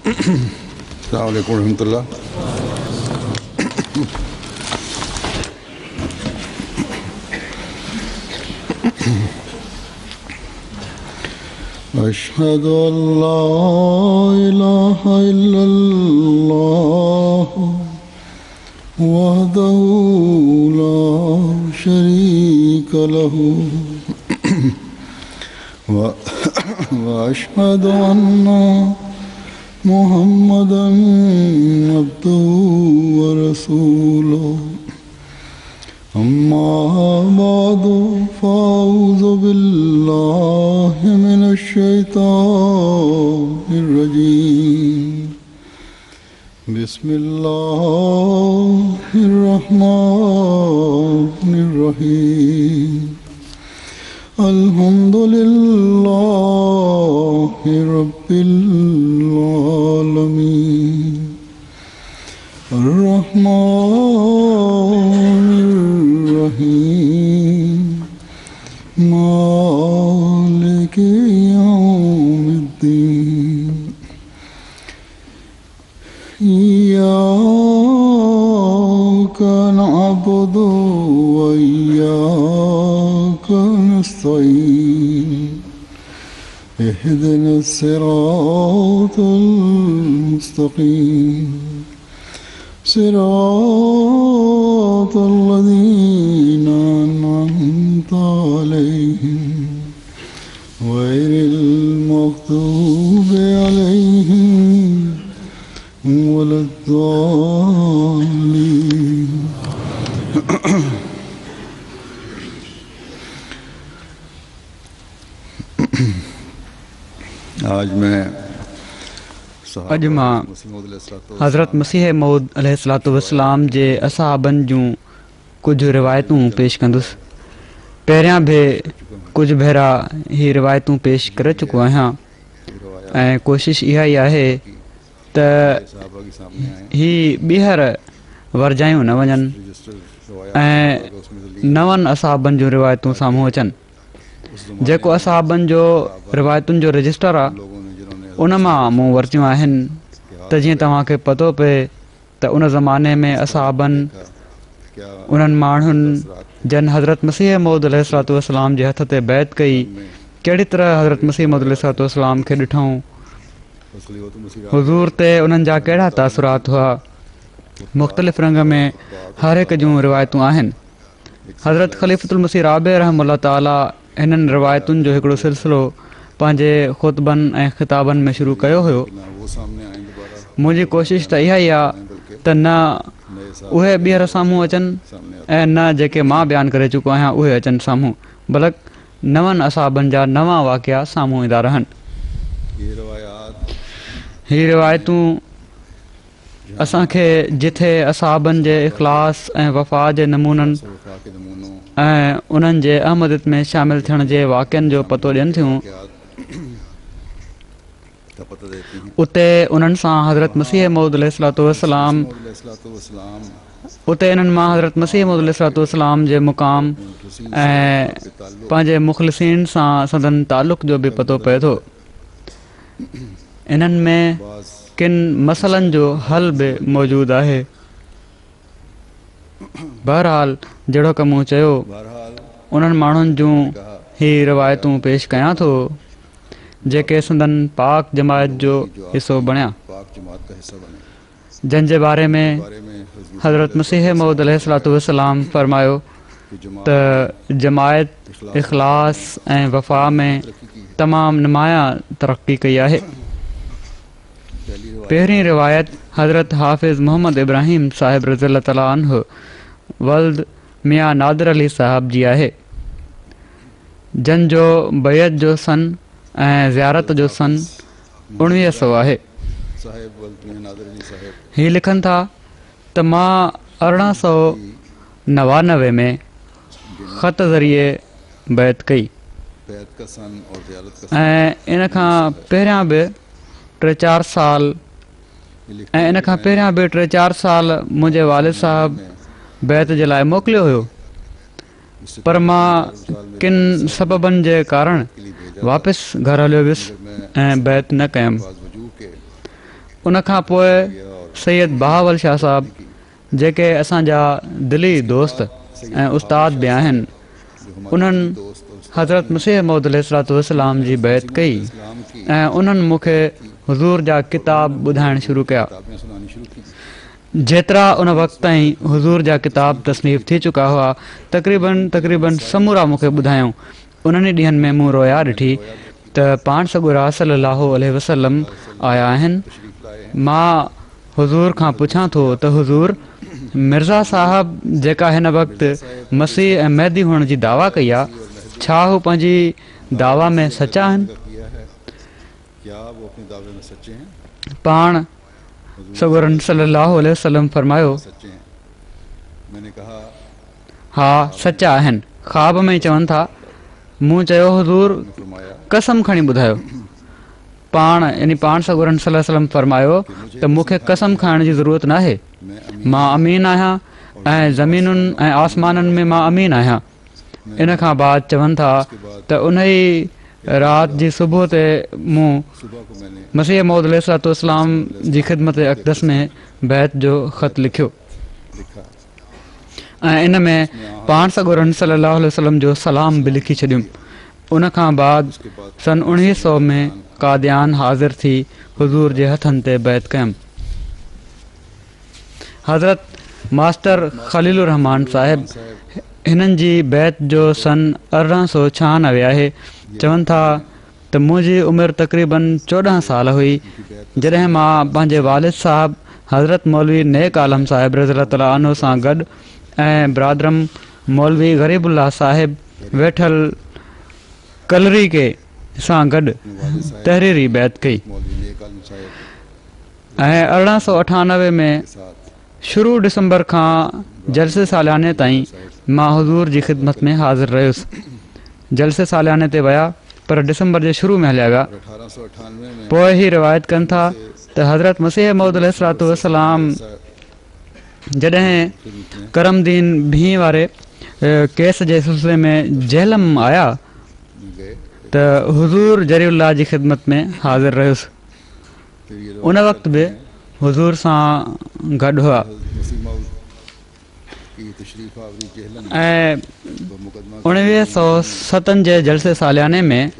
अस्सलामु अलैकुम रहमतुल्लाह। अशहदु अल्ला इलाहा इल्लल्लाह वहदहु ला शरीका लहु व अशहदु अन्ना मुहम्मदन अब्दुहु व रसूलुहु। अम्मा बादु फ़अऊज़ु बिल्लाहि मिनश शैतानिर रजीम। बिस्मिल्लाहिर रहमानिर रहीम। अल्हम्दुलिल्लाहि रब्बिल आलमीन अर्रहमानिर रहीम मालिकि यौमिद्दीन। इय्याका नअबुदु व इय्याका नस्तईन। इहदिनस सिरातल मुस्तक़ीम सिरातल लज़ीना अनअमता अलैहिम गैरिल मग़्दूबि अलैहिम वलद्दाल्लीन। आज मैं अॼु मां हज़रत मसीह मऊद अलैहिस्सलातु वस्सलाम जे असहाबनि जूं कुझु रिवायतूं पेश कंदुसि। पहिरियां बि कुझु भेरा ही रिवायतूं पेश करे चुको आहियां ऐं कोशिशि इहा ई आहे त ही ॿीहर वरजायूं न वञनि ऐं नवनि असहाबनि जूं रिवायतूं साम्हूं अचनि। जेको असहाबनि जो रिवायतुनि जो रजिस्टर आहे उन मां मूं वरितियूं आहिनि त जीअं तव्हांखे पतो पए त उन ज़माने में असहाबनि उन्हनि माण्हुनि जन हज़रत मसीह मऊद अलैहिस्सलातु वस्सलाम जे हथ ते बैत कई कहिड़ी तरह हज़रत मसीह मऊद अलैहिस्सलातु वस्सलाम खे ॾिठऊं, हुज़ूर ते उन्हनि जा कहिड़ा तासुरात हुआ। मुख़्तलिफ़ रंग में हर हिकु जूं रिवायतूं आहिनि। हज़रत ख़लीफ़तुल मसीह राबे रहमहुल्लाह ताला हिननि रिवायतुनि जो हिकिड़ो सिलसिलो पंहिंजे ख़ुतबनि ऐं ख़िताबनि में शुरू कयो हुयो। मुंहिंजी कोशिशि त इहा ई आहे त न उहे ॿीहर साम्हूं अचनि ऐं न जेके मां बयानु करे चुको आहियां उहे अचनि साम्हूं, बल्कि नवनि असहाबनि जा नवां वाक़िया साम्हूं ईंदा रहनि। ही रिवायतूं असांखे जिथे असहाबनि जे इख़लास ऐं वफ़ा जे नमूननि ऐं उन्हनि जे अहमदियत में शामिलु थियण जे वाक़िअनि जो पतो ॾियनि थियूं, उते उन्हनि सां हज़रत मसीह मऊद अलैहिस्सलातु वस्सलाम उते इन्हनि मां हज़रत मसीह मऊद अलैहिस्सलातु वस्सलाम जे मुक़ाम ऐं पंहिंजे मुख़लिसीन सां संदन तालुक़ जो बि पतो पए थो। इन्हनि में किन मसइलनि जो हल बि मौजूदु आहे। बहरहाल जहिड़ो की मूं चयो उन्हनि माण्हुनि जूं ही रिवायतूं पेश कयां थो जेके संदन पाक जमायत जो हिसो बणिया, जंहिंजे बारे में हज़रत मसीह मऊद अलैहिस्सलातु वस्सलाम फरमायो त जमायत इख़लास ऐं वफ़ा में तमामु नुमायां तरक़्क़ी कई आहे। पहिरीं रिवायत हज़रत हाफ़िज़ मोहम्मद इब्राहिम साहिब रज़ियल्लाहु तआला अन्हु वल्द मियां नादिर अली साहब जी आहे, जन जो बैत जो सन ऐं ज़ियारत जो सन 1900 आहे। ही लिखनि था त मां 1899 में ख़त ज़रिए बैत कई ऐं इन खां पहिरियां बि 3-4 साल मुंहिंजे वालिद साहब बैत जे लाइ मोकिलियो हुयो, पर मां किन सबबनि जे कारण वापसि घर हलियो वियुसि ऐं बैत न कयमि। उनखां पोइ सैयद बहावल शाह साहिबु जेके असांजा दिली दोस्त ऐं उस्ताद बि आहिनि, उन्हनि हज़रत मसीह मौद अलैहिस्सलाम जी बैत कई ऐं उन्हनि मूंखे हुज़ूर जा किताब ॿुधाइणु शुरू कया। जेतिरा उन वक़्त ताईं हुज़ूर जा किताब तसनीफ़ थी चुका हुआ, तक़रीबन समूरा मूंखे ॿुधायूं। उन्हनि ॾींहंनि में मूं रोया ॾिठी त पाण सॻुरा सल्लल्लाहु अलैहि वसल्लम आया आहिनि। मां हुज़ूर खां पुछां थो त हुज़ूर, मिर्ज़ा साहबु जेका हिन वक़्तु मसीह ऐं महदी हुअण जी दावा कई आहे, छा हू पंहिंजी दावा में सचा आहिनि? पाण सॻुरन सल्लल्लाहु अलैहि वसल्लम फरमायो, हा सचा आहिनि। ख़्वाब में ई चवनि था। मूं चयो, हुज़ूर कसम खणी ॿुधायो। पाण सॻुरन सल्लल्लाहु अलैहि वसल्लम फरमायो त मूंखे कसम खाइण जी ज़रूरत नाहे। मां अमीन आहियां ऐं ज़मीनुनि ऐं आसमाननि में मां अमीन आहियां। इन खां बाद चवनि था त उन ई राति जी सुबुह ते मूं मसीह मौद अलैहिस्सलाम जी ख़िदमत अक़दस में बैत जो ख़त लिखियो ऐं इन में पाण सॻुरन सल्लल्लाहु अलैहि वसल्लम जो सलाम बि लिखी छॾियुमि। उन खां बाद सन 1900 में कादियान हाज़िर थी हुज़ूर जे हथनि ते बैत कयमि। हज़रत मास्टर ख़लीलुर रहमान साहिबु हिननि जी बैत जो सन 1896 आहे। चवनि था त मुंहिंजी उमिरि तक़रीबन 14 साल हुई जॾहिं मां पंहिंजे वालिद साहिबु हज़रत मौलवी नेक आलम साहिबु रज़ियल्लाहु ताला अन्हु सां गॾु ऐं बिरादरम मौलवी ग़रीबुल्लाह साहिबु वेठल कलरी के सां गॾु तहरीरी बैत कई ऐं 1898 में शुरू डिसंबर खां जलसे सालियाने ताईं मां हुज़ूर जी ख़िदमत में हाज़िर रहियुसि। जलसे सालियाने ते विया पर डिसंबर जे शुरू में हलिया विया। पोइ ई रिवायत कनि था त हज़रत मसीह मौद अलैहिस्सलाम जॾहिं करमदीन भीं वारे केस जे सिलसिले में जेहलम आया त हुज़ूर जरीउल्लाह जी ख़िदमत में हाज़िर रहियुसि। उन वक़्तु बि हुज़ूर सां गॾु हुआ ऐं 1907 जे जलसे सालियाने में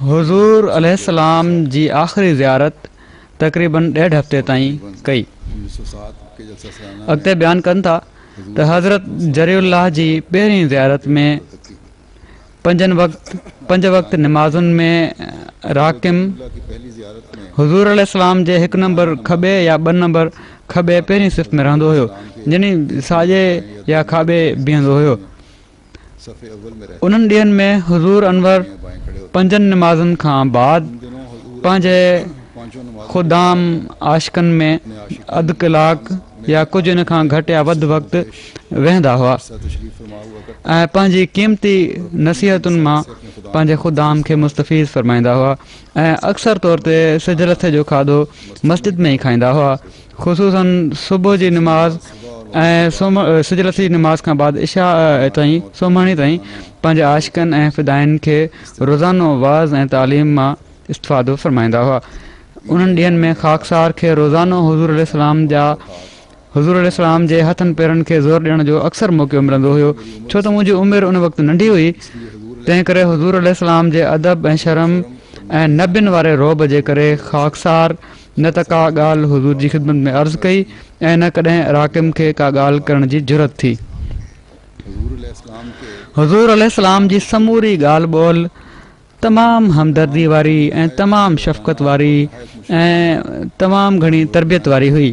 हुज़ूर अलैहिस्सलाम जी आख़िरी ज़ियारत तक़रीबन 1.5 हफ़्ते ताईं कई। अॻिते बयानु कनि था त हज़रत जरीउल्लाह जी पहिरीं ज़ियारत में 5 वक़्त निमाज़ुनि में राकिम हुज़ूर अलैहिस्सलाम जे 1 नंबर खॿे या 2 नंबर खॿे पहिरीं सिफ़ में रहंदो हुयो, यानी साॼे या खाॿे बीहंदो हुयो। उन्हनि ॾींहंनि में हुज़ूर अनवर 5 निमाज़ुनि खां बाद पंहिंजे ख़ुदाम आशिक़नि में अधु कलाक या कुझु इन खां घटि या वधि वक़्तु वेहंदा हुआ ऐं पंहिंजी क़ीमती नसीहतुनि मां पंहिंजे ख़ुदाम खे मुस्तफ़ीज़ फ़रमाईंदा हुआ ऐं अक्सर तौर ते सिज लथे जो खाधो मस्जिद में ई खाईंदा हुआ। ख़ुसूसन सुबुह जी निमाज़ ऐं सिज लथे जी निमाज़ खां बाद इशा ताईं सुम्हणी ताईं पंहिंजे आशिक़नि ऐं फ़िदाइनि खे रोज़ानो वाज़ ऐं तालीम मां इस्तिफ़ादो फ़रमाईंदा हुआ। उन्हनि ॾींहंनि में ख़ाकसार खे रोज़ानो हुज़ूर अलैहिस्सलाम जे हथनि पेरनि खे ज़ोर ॾियण जो अक्सर मौक़ो मिलंदो हुयो, छो त मुंहिंजी उमिरि उन वक़्तु नंढी हुई। तंहिं करे हुज़ूर अलैहिस्सलाम जे अदब ऐं शर्म ऐं नबियुनि वारे रोब जे करे ख़ाकसार न त का ॻाल्हि हुज़ूर जी ख़िदमत में अर्ज़ु कई ऐं न कॾहिं राकिम खे का ॻाल्हि करण जी ज़रूरत थी। हुज़ूर अलैहिस्सलाम जी समूरी ॻाल्हि ॿोल तमामु हमदर्दी वारी ऐं तमामु शफ़क़त वारी ऐं तमामु घणी तरबियत वारी हुई,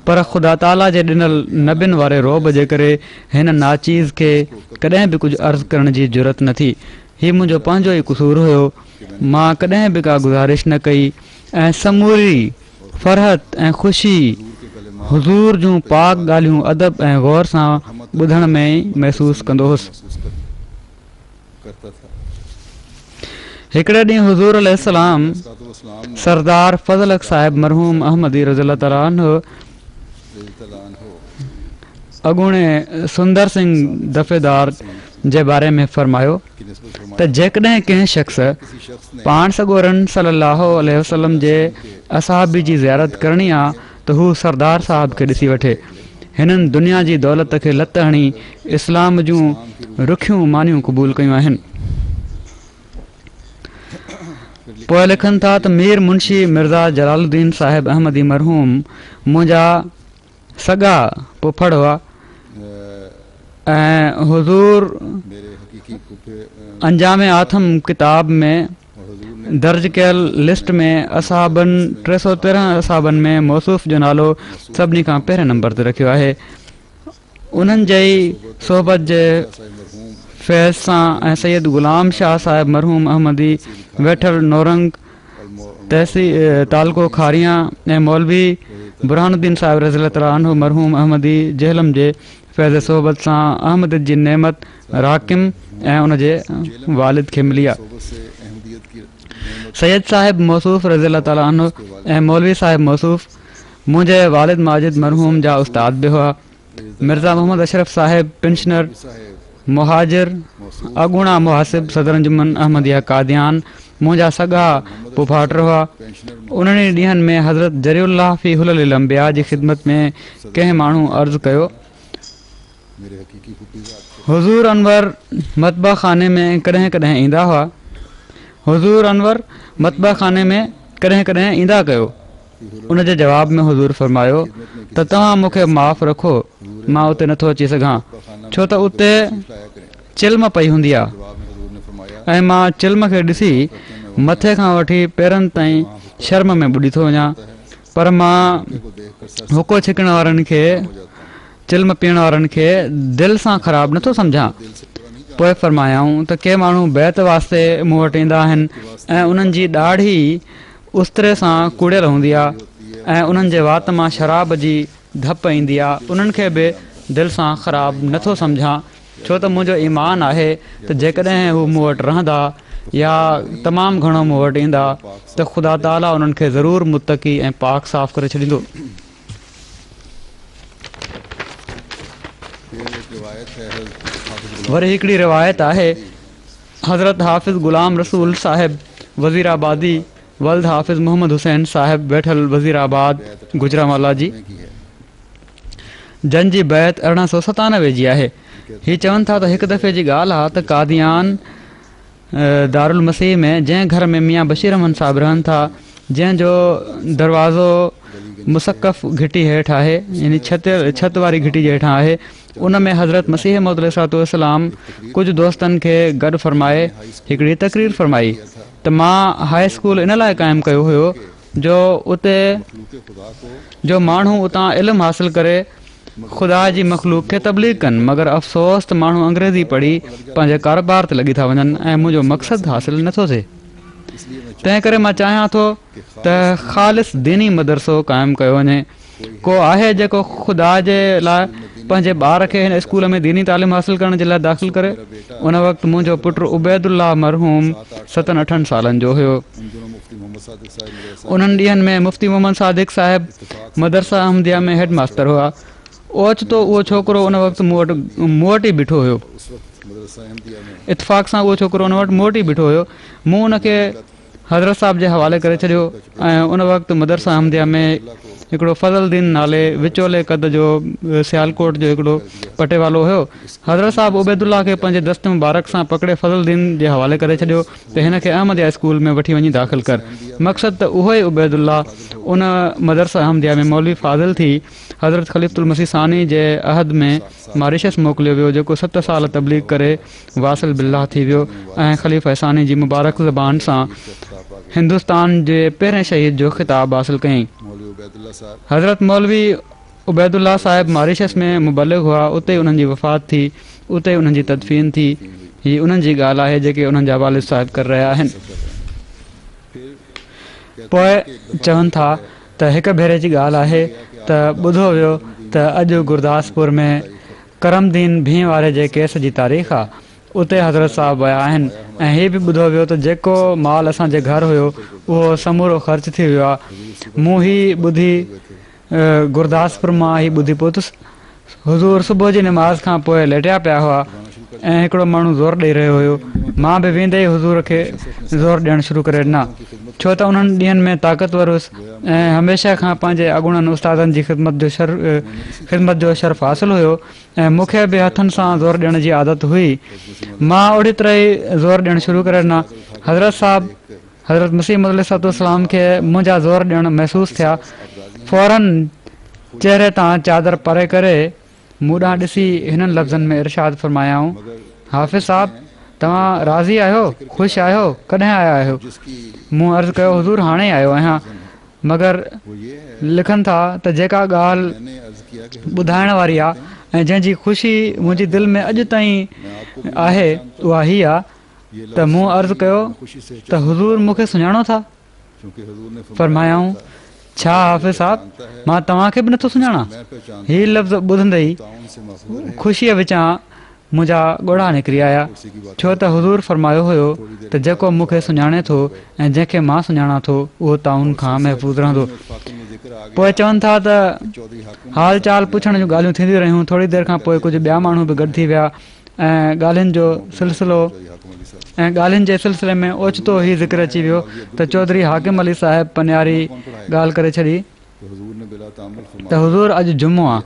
पर ख़ुदा ताला जे ॾिनल नबियुनि वारे रोब जे करे हिन नाचीज़ खे कॾहिं बि कुझु अर्ज़ु करण जी ज़रूरत न थी। हीउ मुंहिंजो पंहिंजो ई क़सूर हुयो। मां कॾहिं बि का गुज़ारिश न कई ऐं समूरी फ़रहत ऐं ख़ुशी हुज़ूर जूं पाक ॻाल्हियूं अदब ऐं ग़ौर सां ॿुधण में ई महसूसु कंदो हुउसि। हिकिड़े ॾींहुं हुज़ूर अलैहिस्सलाम सरदार फज़ल हक़ साहिब मरहूम अहमदी रज़ियल्लाहु ताला अन्हु अॻूणे सुंदर सिंह दफ़ेदार जे बारे में फरमायो की निस्बत फरमाया त जेकॾहिं कंहिं शख़्स किसी शख्स ने पाण सॻोरन सल्लल्लाहु अलैहि वसल्लम जे असहाबी जी ज़ियारत करणी आहे त हू सरदार साहब खे ॾिसी वठे। हिननि दुनिया जी दौलत खे लत हणी इस्लाम जूं रुखियूं मानियूं क़बूल कयूं आहिनि। पोइ लिखनि था त मीर मुंशी मिर्ज़ा जलालुद्दीन साहिब अहमदी मरहूम मुंहिंजा सॻा पुफड़ हुआ ऐं हुज़ूर मेरे हकीकी फूफे अंजाम आथम किताब में और हुजूर ने दर्ज कयल लिस्ट में असाबनि 313 असाबनि में मौसूफ़ जो नालो सभिनी खां पहिरें नंबर ते रखियो आहे। उन्हनि जे ई सोहबत जे साहिब मरहूम फैज़ सां ऐं सैयद ग़ुलाम शाह साहिब मरहूम अहमदी वेठल नौरंग तालको खारियां ऐं मौलवी बुरहानुद्दीन साहिब रज़ी अल्लाह अन्हु मरहूम अहमदी जहलम जे फैज़ सोहबत सां अहमद जी नेमत राकिम ऐं उन जे वालिद खे मिली आहे। सोबत से अहमदियत की नेमत सैयद साहिब मौसूफ़ रज़ी अल्लाह अन्हु ऐं मौलवी साहिब मौसूफ़ मुंहिंजे वालिद माजिद मरहूम जा उस्ताद बि हुआ। मिर्ज़ा मोहम्मद अशरफ साहिब पेंशनर साहिब मुहाजिर अगुणा मुहासिब सदर अंजुमन अहमदिया कादियान मुंहिंजा सॻा पुफाट हुआ। पेंशनर उन्हनि ॾींहंनि में हज़रत जरीउल्लाह फी हुलल अंबिया जी ख़िदमत में कंहिं माण्हू अर्ज़ु कयो मेरे हकीकी फूफी ज़ात हुज़ूर अनवर मतबा खाने में कॾहिं कॾहिं ईंदा हुआ। हुज़ूर अनवर मतबा खाने में कॾहिं कॾहिं ईंदा कयो। उन जे जवाब में हुज़ूर फरमायो त तव्हां मूंखे माफ़ रखो, मां उते नथो अची सघां छो त उते लाया करें। चिल्म पई हूंदी आहे जवाब में हुजूर ने फरमाया ऐं मां चिल्म खे ॾिसी मथे खां वठी पेरनि ताईं शर्म में ॿुॾी थो वञा, पर मां को देखकर सर हुको छिकण वारनि खे चिल्म पीअण वारनि खे दिलि सां ख़राबु नथो सम्झां। पोइ फरमायाऊं त के माण्हू बैत वास्ते मूं वटि ईंदा आहिनि ऐं उन्हनि जी ॾाढी उस्तरे सां कुड़ियल हूंदी आहे ऐं उन्हनि जे वात मां शराब जी धप ईंदी आहे, उन्हनि खे बि दिलि सां ख़राबु नथो सम्झां छो त मुंहिंजो ईमान आहे त जेकॾहिं हू मूं वटि रहंदा या तमामु घणो मूं वटि ईंदा त ख़ुदा ताला उन्हनि खे ज़रूरु मुतक़ी ऐं पाक साफ़ करे छॾींदो। फिर एक रिवायत है हाफिज़ वरी हिकिड़ी रिवायत आहे हज़रत हाफ़िज़ ग़ुलाम रसूल साहिब वज़ीराबादी वल्द हाफ़िज़ मोहम्मद हुसैन साहिब वेठल वज़ीराबाद गुजरांवाला जी की है। जन जी बैत 1897 जी आहे। हीअ चवनि था त हिकु दफ़े जी ॻाल्हि आहे त कादियान दारुल मसीह में जंहिं घर में मियाँ बशीर अहमद साहिब रहनि था, जंहिंजो दरवाज़ो मुसक़फ़ घिटी हेठि आहे यानी छत वारी घिटी जे हेठां आहे, उन में हज़रत मसीह मौद अलैहिस्सलाम कुझु दोस्तनि खे गॾु फरमाए हिकिड़ी तक़रीर फरमाई त मां हाई स्कूल इन लाइ क़ाइमु कयो हुयो जो उते जो माण्हू उतां इल्मु हासिलु करे ख़ुदा जी मख़लूक खे तबलीग कनि, मगर अफ़सोस त माण्हू अंग्रेज़ी पढ़ी पंहिंजे कारोबार ते लॻी था वञनि ऐं मुंहिंजो मक़सदु हासिलु नथो थिए। तंहिं करे मां चाहियां थो त ख़ालिस दीनी मदरसो क़ाइमु कयो वञे। को आहे जेको ख़ुदा जे लाइ पंहिंजे ॿार खे हिन स्कूल में दीनी तालीम हासिलु करण जे लाइ दाख़िलु करे। उन वक़्तु मुंहिंजो पुटु उबैदुल्ला मरहूम 7-8 सालनि जो हुयो। उन्हनि ॾींहंनि में मुफ़्ती मोहम्मद सादिक साहिब मदरसा अहमदिया में हेड मास्टर हुआ। ओचितो उहो छोकिरो उन वक़्तु मूं वटि ई बीठो हुयो। इतफ़ाक़ सां उहो छोकिरो उन वटि मूं वटि ई बीठो हुयो। मूं उनखे हज़रत साहिब जे हवाले करे छॾियो ऐं उन वक़्तु मदरसा अहमदिया में हिकिड़ो फज़लुद्दीन नाले विचोले क़द जो सियालकोट जो हिकिड़ो पटे वालो हुयो। हज़रत साहिब उबैदुल्ला खे पंहिंजे दस्त मुबारक सां पकिड़े फज़लुद्दीन जे हवाले करे छॾियो त हिन खे अहमदिया स्कूल में वठी वञी दाख़िलु कर। मक़सदु त उहो ई उबैदुल्ला उन मदरसा अहमदिया में मौलवी फ़ाज़िल थी हज़रत ख़लीफ़ुल मसीह सानी जे अहद में मॉरिशस मोकिलियो वियो, जेको 7 साल तबलीग करे वासिल बिल्लाह थी वियो ऐं ख़लीफ़ा सानी जी मुबारक ज़बान सां हिंदुस्तान जे पहिरें शहीद जो ख़िताब हासिलु कयईं। हज़रत मौलवी उबैदुल्ला साहिब मॉरिशस में मुबलिग हुआ, उते उन्हनि जी वफ़ात थी, उते उन्हनि जी तदफ़ीन थी। हीअ उन्हनि जी ॻाल्हि आहे जेके उन्हनि जा वालिद साहिब करे रहिया आहिनि। पोइ चवनि था त हिकु भेरे जी ॻाल्हि आहे त ॿुधो वियो त अॼु गुरदासपुर में करमदीन भीं वारे जे केस जी तारीख़ आहे, उते हज़रत साहिब विया आहिनि ऐं हीअ बि ॿुधो वियो त जेको माल असांजे घरु हुयो उहो समूरो ख़र्च थी वियो आहे। मूं ही ॿुधी गुरदासपुर मां ही ॿुधी पहुतुसि। हुज़ूर सुबुह जी नमाज़ खां पोइ लेटिया पिया हुआ ऐं हिकिड़ो माण्हू ज़ोर ॾेई रहियो हुयो। मां बि वेंदे ई हुज़ूर खे ज़ोर ॾियणु शुरू करे ॾिना, छो त उन्हनि ॾींहंनि में ताक़तवर हुयुसि ऐं हमेशह खां पंहिंजे अॻुणनि उस्तादनि जी ख़िदमत जो शर्फ़ हासिलु हुयो ऐं मूंखे बि हथनि सां ज़ोर ॾियण जी आदत हुई। मां ओड़ी तरह ई ज़ोर ॾियणु शुरू करे ॾिना। हज़रत मसीह मौद अलैहिस्सलाम खे मुंहिंजा ज़ोर ॾियणु महसूसु थिया। फ़ौरन चहिरे तां चादर परे करे मूं ॾांहुं ॾिसी हिननि लफ़्ज़नि में इरशाद फ़रमायाऊं, हाफ़िज़ साहब तव्हां राज़ी आहियो, ख़ुशि आहियो, कॾहिं आया आहियो? मूं अर्ज़ु कयो, हुज़ूर हाणे ई आयो आहियां। मगर लिखनि था त जेका ॻाल्हि ॿुधाइण वारी आहे ऐं जंहिंजी ख़ुशी मुंहिंजी दिलि में अॼु ताईं आहे उहा हीअ आहे त मूं अर्ज़ु कयो त हुज़ूर मूंखे सुञाणो था? फ़रमायाऊं, छा हाफ़िज़ साहब मां तव्हांखे बि नथो सुञाणां? हीअ लफ़्ज़ ॿुधंदे ई ख़ुशीअ विचां मुंहिंजा ॻोढ़ा निकिरी आया, छो त हुज़ूर फ़रमायो हुयो त जेको मूंखे सुञाणे थो ऐं जंहिंखे मां सुञाणां थो उहो ताउन खां महफ़ूज़ रहंदो। पोइ चवनि था त हाल चाल पुछण जूं ॻाल्हियूं थींदियूं रहियूं। थोरी देरि खां पोइ कुझु ॿिया माण्हू बि गॾु थी विया ऐं ॻाल्हियुनि जे सिलसिले में ओचितो ई ज़िक्र अची वियो त चौधरी हाकिम अली साहिब पनियारी ॻाल्हि करे छॾी त हुज़ूर अॼु जुमो आहे।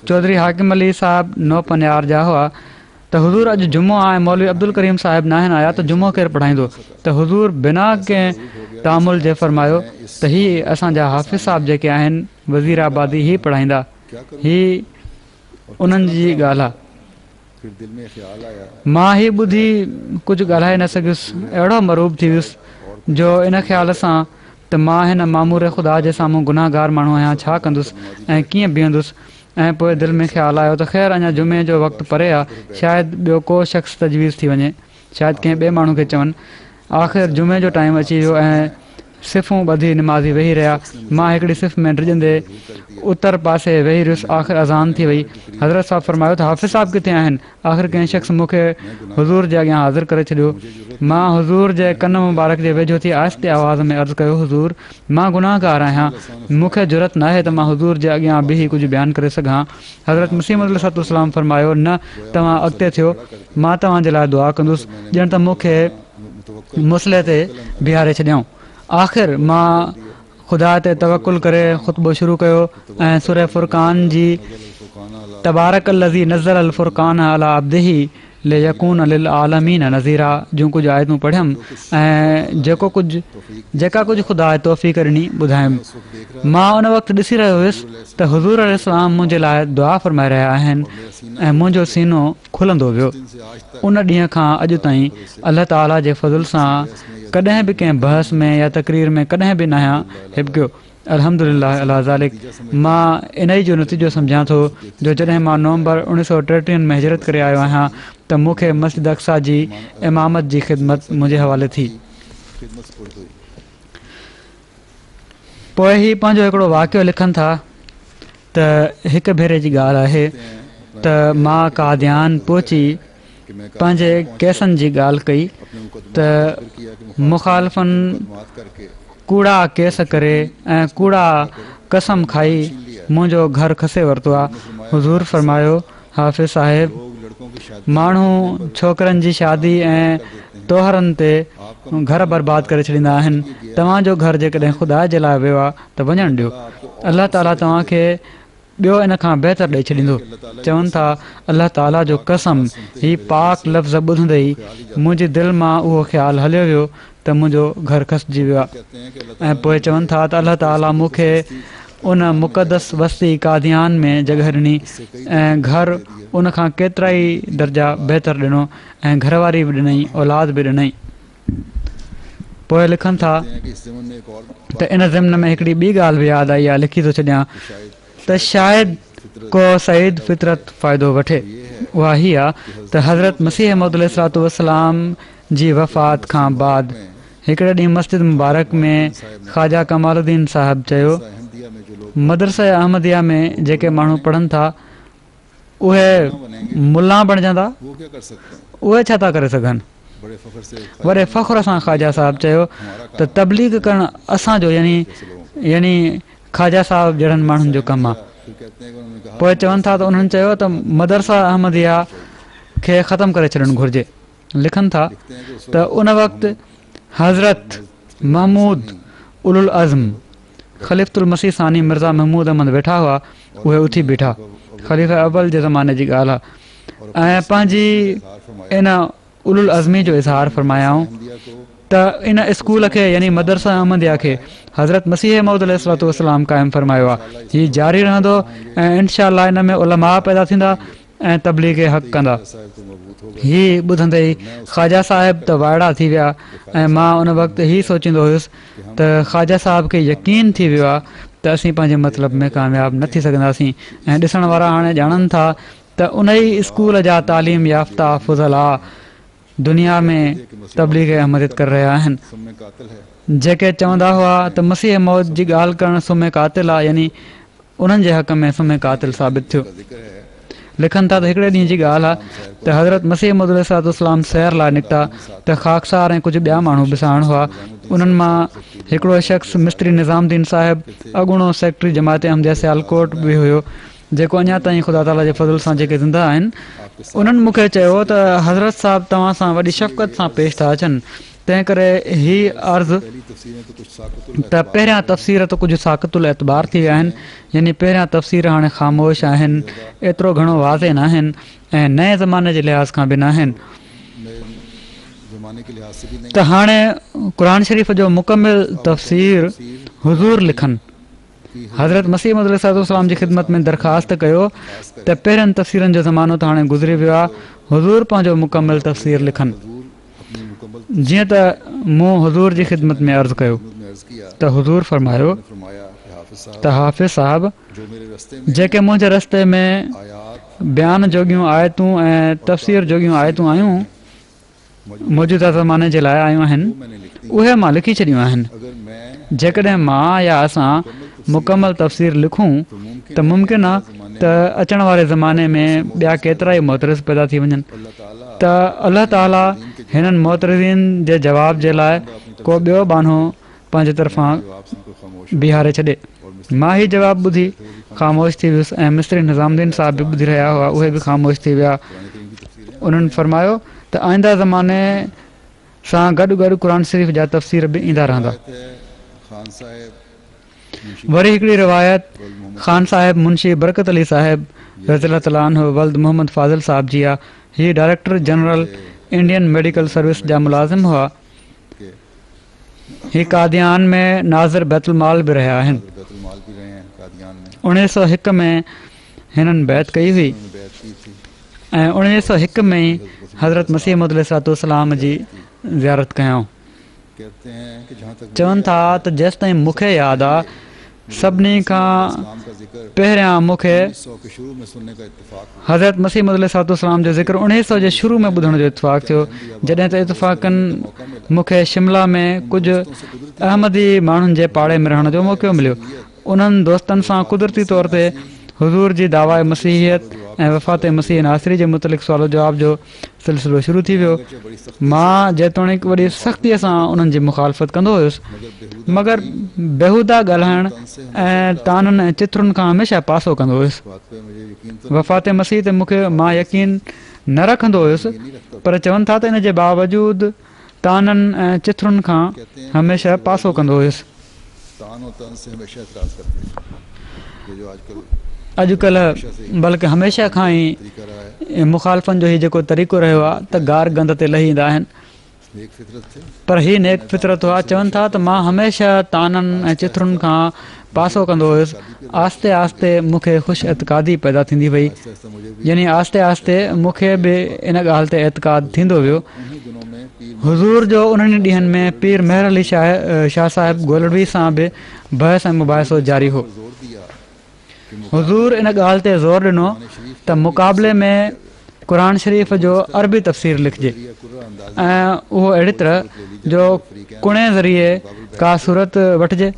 चौधरी हाकिम अली साहिब नौ पनियार जा हुआ त हुज़ूर अॼु जुमो आहे ऐं मौलवी अब्दुल करीम साहिब न आहिनि आया त जुमो केरु पढ़ाईंदो? त हुज़ूर बिना कंहिं तामुल जे फ़रमायो त हीअ असांजा हाफ़िज़ साहिब जेके आहिनि वज़ीराबादी ही पढ़ाईंदा। ही उन्हनि जी ॻाल्हि आहे। मां ही ॿुधी कुझु ॻाल्हाए न सघियुसि, अहिड़ो मरूब थी वियुसि जो इन ख़्याल सां त मां हिन मामूर ख़ुदा जे साम्हूं गुनाहगार माण्हू आहियां, छा कंदुसि ऐं कीअं बीहंदुसि। ऐं पोइ दिलि में ख़्यालु आयो त ख़ैरु अञा जुमे जो वक़्तु परे आहे, शायदि ॿियो को शख़्स तजवीज़ थी वञे, शायदि कंहिं ॿिए माण्हू खे चवनि। आख़िर जुमे जो टाइम अची वियो ऐं सिफ़ूं ॿधी निमाज़ी वेही रहिया। मां हिकिड़ी सिफ़ में डिॼंदे उत्तर पासे वेही रहियुसि। आख़िर अज़ान थी वई। हज़रत साहिबु फ़रमायो त हाफ़िज़ साहिब किथे आहिनि? आख़िर कंहिं शख़्स मूंखे हुज़ूर जे अॻियां हाज़िर करे छॾियो। मां हुज़ूर जे कन मुबारक जे वेझो थी आहिस्ते आवाज़ में अर्ज़ु कयो, हुज़ूर मां गुनाहगार आहियां, मूंखे ज़रूरत न आहे त मां हुज़ूर जे अॻियां बीही कुझु बयानु करे सघां। हज़रत मसीह मौद अलैहिस्सलाम फ़रमायो, न तव्हां अॻिते थियो, मां तव्हांजे लाइ दुआ कंदुसि ॼण त मूंखे मुसले ते बीहारे छॾियऊं। आख़िर मां ख़ुदा ते तवकुल करे ख़ुतबो शुरू कयो ऐं सूरह फुरक़ान जी तबारक लज़ी नज़ल अल फुरक़ान अला अब्दिही लियकून लिल आलमीन नज़ीरा जूं कुझु आयतूं पढ़ियमि ऐं जेका कुझु ख़ुदा तौफ़ीक़ ॾिनी ॿुधायमि। मां उन वक़्तु ॾिसी रहियो हुयुसि त हुज़ूर अलैहिस्सलाम मुंहिंजे लाइ दुआ फ़रमाए रहिया आहिनि ऐं मुंहिंजो सीनो खुलंदो वियो। उन ॾींहं खां अॼु ताईं अलाह ताला जे फज़ल सां कॾहिं बि कंहिं बहस में या तक़रीर में कॾहिं बि न आहियां हिबकियो। अल्हम्दुलिल्लाह अला ज़ालिक। मां इन ई जो नतीजो सम्झां थो जो जॾहिं मां नवंबर 1933 में हिजरत करे आयो आहियां त मूंखे मस्जिद अक़सा जी इमामत जी ख़िदमत मुंहिंजे हवाले थी। पोइ ही पंहिंजो हिकिड़ो वाक़ियो लिखनि था त हिकु भेरे जी ॻाल्हि आहे त मां कादियान पहुची पंहिंजे केसनि जी ॻाल्हि कई त मुख़ालिफ़नि कूड़ा केस करे ऐं कूड़ा कसम खाई मुंहिंजो घरु खसे वरितो आहे। हुज़ूर फ़रमायो, हाफ़िज़ साहिब माण्हू छोकिरनि जी शादी ऐं तोहरनि ते घर बर्बादु करे छॾींदा आहिनि। तव्हांजो घरु जेकॾहिं ख़ुदा जे लाइ वियो आहे त वञणु ॾियो, अलाह ताला तव्हांखे ॿियो इन खां बहितर ॾेई छॾींदो। चवनि था अलाह ताला जो कसम ही पाक लफ़्ज़ ॿुधंदे ई मुंहिंजी दिलि मां उहो ख़्यालु हलियो वियो त मुंहिंजो घरु खसिजी वियो आहे। ऐं पोइ चवनि था त अलाह ताला मूंखे उन मुक़दस वस्ती कादियान में जॻह ॾिनी ऐं घरु उन खां केतिरा ई दर्जा बहितर ॾिनो ऐं घरवारी बि ॾिनई, औलाद बि ॾिनई। पोइ लिखनि था त इन ज़िम्न में हिकिड़ी ॿी ॻाल्हि बि यादि आई आहे, लिखी थो छॾियां त शायदि को सईद फितरत फ़ाइदो वठे। उहा हीअ आहे त हज़रत मसीह मौद अलैहिस्सलाम जी वफ़ात खां बाद हिकिड़े ॾींहुं मस्जिद मुबारक में ख़्वाजा कमालुद्दीन साहिबु चयो, मदरसा अहमदिया में जेके माण्हू पढ़नि था उहे मुल्ला बणिजंदा, उहे छा था करे सघनि। वॾे फ़ख्र सां ख़्वाजा साहिबु चयो त तबलीग करणु असांजो यानी ख़्वाजा साहिबु जहिड़नि माण्हुनि जो कमु आहे। पोइ चवनि था त उन्हनि चयो त मदरसा अहमदिया खे ख़तमु करे छॾणु घुरिजे। लिखनि था त उन वक़्तु हज़रत महमूद उलुल अज़म ख़लीफ़ुल मसीह सानी मिर्ज़ा महमूद अहमद वेठा हुआ। उहे उथी बीठा। ख़लीफ़ा अव्वल जे ज़माने जी ॻाल्हि आहे ऐं पंहिंजी इन उलुल अज़मी जो इज़हार फ़रमायाऊं त इन स्कूल खे यानी मदरसा अहमदिया खे हज़रत मसीह मऊद अलैहिस्सलातु वस्सलाम क़ाइमु फ़रमायो आहे। हीउ जारी रहंदो ऐं इनशा अल्लाह इन में उलमा पैदा थींदा ऐं तबलीग हक़ कंदा। हीउ ॿुधंदे ई ख़्वाजा साहिब त वाइड़ा थी विया ऐं मां उन वक़्तु हीउ सोचींदो हुयुसि त ख़्वाजा साहिब खे यकीन थी वियो आहे त असीं पंहिंजे मतिलब में कामयाबु न थी सघंदासीं ऐं ॾिसण वारा हाणे ॼाणनि था त उन ई स्कूल जा तालीम याफ़्ता फ़ुज़ला दुनिया में तबलीग अहमदियत करे रहिया आहिनि। जेके चवंदा हुआ त मसीह मौत जी ॻाल्हि करणु सुम्हे क़ातिल आहे यानी उन्हनि जे हक़ में सुम्हे क़ातिल साबित थियो। लिखनि था त हिकिड़े ॾींहं जी ॻाल्हि आहे त हज़रत मसीह मऊद अलैहिस्सलाम सैर लाइ निकिता त ख़ाकसार ऐं कुझु ॿिया माण्हू बि साण हुआ। उन्हनि मां हिकिड़ो शख़्स मिस्त्री निज़ामुद्दीन साहिबु अॻूणो सेक्रेटरी जमायत अहमदिया सियालकोट बि हुयो जेको अञा ताईं ख़ुदा ताला जे फज़ल सां जेके ज़िंदा आहिनि। उन्हनि मूंखे चयो त हज़रत साहिबु तव्हां सां वॾी शफ़क़त सां पेश था अचनि तंहिं करे हीअ अर्ज़ु त पहिरियां तफ़सीर त कुझु साक़तुल एतबार थी विया आहिनि यानी पहिरियां तफ़सीर हाणे ख़ामोश आहिनि एतिरो घणो वाज़े न आहिनि ऐं नए ज़माने जे लिहाज़ खां बि न आहिनि त हाणे क़ुर शरीफ़ जो मुकमिल तफ़सीर हुज़ूर लिखनि। हज़रत मसीह मऊद अलैहिस्सलाम जी ख़िदमत में दरख़्वास्त कयो त पहिरियनि तफ़सीरनि जो ज़मानो त हाणे गुज़री वियो आहे। हुज़ूर पंहिंजो मुकमिल तफ़सीर लिखनि जीअं त मूं हुज़ूर जी ख़िदमत में अर्ज़ु कयो त हुज़ूर फ़रमायो त हाफ़िज़ साहिबु जेके मुंहिंजे रस्ते में बयान जोॻियूं आयतूं ऐं तफ़सीर जोॻियूं आयतूं आयूं मौजूदा ज़माने जे लाइ आयूं आहिनि उहे मां लिखी छॾियूं आहिनि। जेकॾहिं मां या असां मुकमल तफ़सीर लिखूं त मुमकिन आहे त अचण वारे ज़माने में ॿिया केतिरा ई मोतरिज़ पैदा थी वञनि त अलाह ताला हिननि मोतरिज़ीन जे जवाब जे लाइ को ॿियो बानो पंहिंजे तरफ़ां बीहारे छॾे। मां ही जवाबु ॿुधी ख़ामोश थी वियुसि ऐं मिस्त्री निज़ामुद्दीन साहिब बि ॿुधी रहिया हुआ उहे बि ख़ामोश थी विया। उन्हनि फ़रमायो त आईंदा ज़माने सां गॾु गॾु क़ुर शरीफ़ जा तफ़सीर बि ईंदा रहंदा। वरी हिकिड़ी रिवायत ख़ान साहिब मुंशी बरकत अली साहिब रज़ियल्लाहु ताला अन्हु वल्द मोहम्मद फाज़िल साहिब जी आहे। हीअ director general Indian medical service जा मुलाज़िम हुआ। हीअ कादियान में नाज़िर बैतुल माल बि रहिया आहिनि। 1901 में हिननि बैत कई हुई ऐं 1901 में ई हज़रत मसीह मऊद अलैहिस्सलाम जी ज़ियारत कयऊं। चवनि था त जेसि ताईं मूंखे यादि आहे सभिनी खां पहिरियां मूंखे हज़रत मसीह मऊद अलैहिस्सलाम जो ज़िक्र 1900 जे शुरू में ॿुधण जो इतफ़ाक़ थियो जॾहिं त इतफ़ाक़नि मूंखे शिमला में कुझु अहमदी माण्हुनि जे पाड़े में रहण जो मौक़ो मिलियो। उन्हनि दोस्तनि सां कुदरती तौर ते हुज़ूर जी दावा मसीहियत ऐं वफ़ात मसीह नासिरी जे मुतलिक़ सुवाल जवाब जो सिलसिलो शुरू थी वियो। मां जेतोणीकि वॾी सख़्तीअ सां उन्हनि जी मुखालफ़त कंदो हुयुसि मगर बेहूदा ॻाल्हाइण ऐं ताननि ऐं चिथरुनि खां हमेशह पासो कंदो हुयुसि। वफ़ात मसीह ते मूंखे मां यकीन न रखंदो हुयुसि पर चवनि था त इन जे बावजूदि ताननि ऐं चिथरुनि खां हमेशह पासो कंदो हुयुसि। अॼुकल्ह बल्कि हमेशह खां ई मुखालफ़नि जो हीउ जेको तरीक़ो रहियो आहे त गार गंद ते लही ईंदा आहिनि पर हीअ नेक फितरत हुआ। चवनि था त मां हमेशह ताननि ऐं चिथरुनि खां पासो कंदो हुयुसि। आहिस्ते आहिस्ते मूंखे ख़ुशि एतिक़ादी पैदा थींदी वई यानी आहिस्ते आहिस्ते मूंखे बि इन ॻाल्हि ते एतिक़ाद थींदो वियो। हुज़ूर जो उन्हनि ॾींहंनि में पीर मेहर अली शाह साहिब गोलड़वी सां बि बहस ऐं मुबाहिसो जारी हो। हुज़ूर इन ॻाल्हि ते ज़ोर ॾिनो त मुक़ाबले में क़ुर शरीफ़ जो अरबी तफ़सीर लिखिजे ऐं उहो अहिड़ी तरह जो कुणे ज़रिए का सूरत वठिजे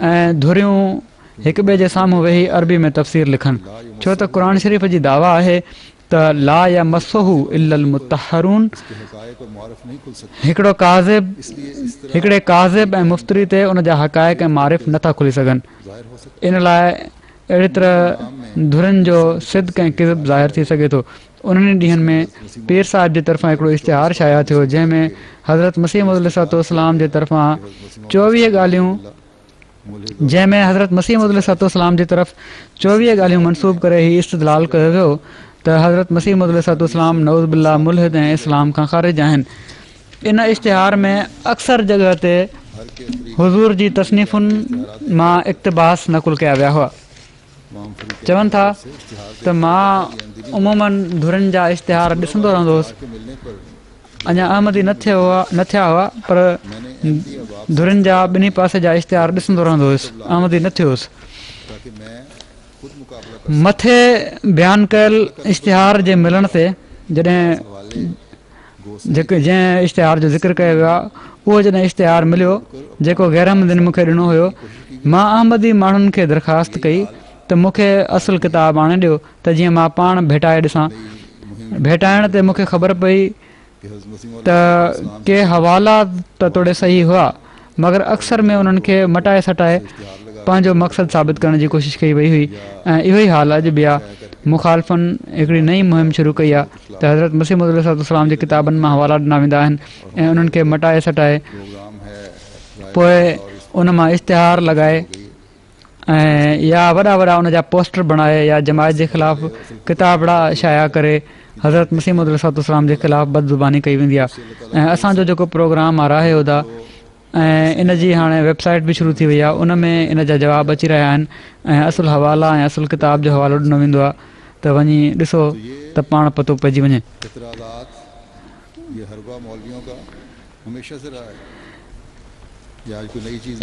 ऐं धुरियूं हिक ॿिए जे साम्हूं वेही अरबी में तफ़सीर लिखनि छो त क़ुर शरीफ़ जी दावा आहे त ला या मसहू इल्लल मुतहरून हिकिड़े काज़िब ऐं मुफ़्तरी ते उन जा हक़ाइक़ ऐं मारिफ़ नथा खुली सघनि। इन लाइ अहिड़ी तरह धुरनि जो सिद्क़ ऐं किज़ब ज़ाहिर थी सघे थो उन्हनि ॾींहंनि में पीर साहिब जे तरफ़ां हिकिड़ो इश्तिहार शाया थियो जंहिंमें हज़रत मसीह मौद अलैहिस्सलाम जे तरफ़ां 24 ॻाल्हियूं जे तरफ़ 24 ॻाल्हियूं मनसूब करे ही इस्तदलाल कयो वियो त हज़रत मसीह मौद अलैहिस्सलाम नऊज़ बिल्लाह मुल्हिद ऐं इस्लाम खां ख़ारिज आहिनि। इन इश्तिहार में अक्सर जॻह ते हुज़ूर जी तसनीफ़ुनि मां इक़्तिबास नक़ुल कया विया हुआ। चवनि था त मां उमूमन धुरनि जा इश्तिहार ॾिसंदो रहंदो हुउसि। अञा अहमदी न थिया हुआ पर धुरनि जा ॿिन्ही पासे जा इश्तिहार ॾिसंदो रहंदो हुयुसि, अहमदी न थियो हुउसि। मथे बयानु कयल इश्तिहार जे मिलण ते जंहिं इश्तिहार जो ज़िक्र कयो वियो आहे उहो जॾहिं इश्तिहार मिलियो जेको गैर अहमदनि मूंखे ॾिनो हुयो, मां अहमदी माण्हुनि खे दरख़्वास्त कई त मूंखे असुलु किताब आणे ॾियो त जीअं मां पाण भेटाए ॾिसां। भेटाइण ते मूंखे ख़बर पई त के हवाला त तोड़े सही हुआ मगर अक्सर में उन्हनि खे मटाए सटाए पंहिंजो मक़सदु साबित करण जी कोशिशि कई वई हुई ऐं इहो ई हाल अॼु बि आहे। मुखालफ़नि हिकिड़ी नई मुहिम शुरू कई आहे त हज़रत मसीह मौद अलैहिस्सलाम जे किताबनि मां हवाला ॾिना वेंदा आहिनि ऐं उन्हनि खे मटाए सटाए पोइ उन मां इश्तिहार लॻाए ऐं या वॾा उन जा पोस्टर बणाए या जमायत जे ख़िलाफ़ु किताबड़ा शाया करे हज़रत मसीह मौद अलैहिस्सलाम जे ख़िलाफ़ु बदज़ुबानी कई वेंदी आहे। ऐं असांजो जेको प्रोग्राम आहे राहे उदा ऐं इन जी हाणे वेबसाइट बि शुरू थी वई आहे, उन में इन जा जवाब अची रहिया आहिनि ऐं असुलु हवाला ऐं असुलु किताब जो हवालो ॾिनो वेंदो आहे त वञी ॾिसो त पाण पतो पइजी वञे।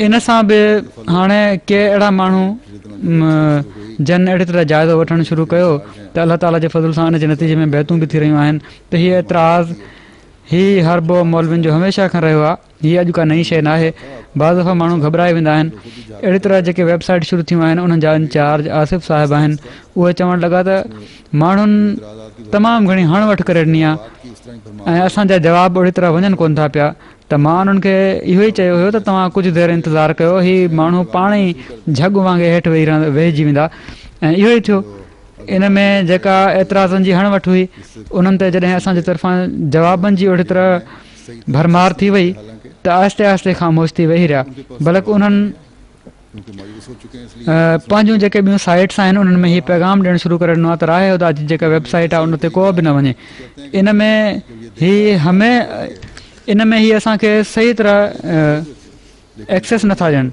इन सां बि हाणे के अहिड़ा माण्हू जन अहिड़ी तरह जाइज़ो वठणु शुरू कयो त अलाह ताला जे फज़ल सां इन जे नतीजे में बैतूं बि थी रहियूं आहिनि त हीअ एतिराज़ हरबो मौलवियुनि जो हमेशह खां रहियो आहे। हीअ अॼु का नई शइ न आहे। बाज़ दफ़ा माण्हू घबराए वेंदा आहिनि। अहिड़ी तरह जेके वेबसाइट शुरू थियूं आहिनि उन्हनि जा इंचार्ज आसिफ़ साहिब आहिनि, उहे चवणु लॻा त माण्हुनि तमामु घणी हण वठि करे ॾिनी आहे ऐं असांजा जवाब ओड़ी तरह वञनि कोन था पिया त मां उन्हनि खे इहो ई चयो हुयो त तव्हां कुझु देरि इंतज़ारु कयो, हीअ माण्हू पाण ई झग वांगुरु हेठि वेहिजी वेंदा ऐं इहो ई थियो। इन में जेका एतिराज़नि जी हण वठि हुई उन्हनि ते जॾहिं असांजे तरफ़ां जवाबनि जी ओड़ी तरह भरमार थी वई त आहिस्ते आहिस्ते ख़ामोश थी वेही रहिया। बल्कि उन्हनि पंहिंजूं जेके ॿियूं साइट्स आहिनि उन्हनि में हीउ पैगाम ॾियणु शुरू करे ॾिनो आहे त राहे उदा जी जेका वेबसाइट आहे उन ते को बि न वञे। इन में हीअ असांखे सही तरह एक्सेस नथा ॾियनि,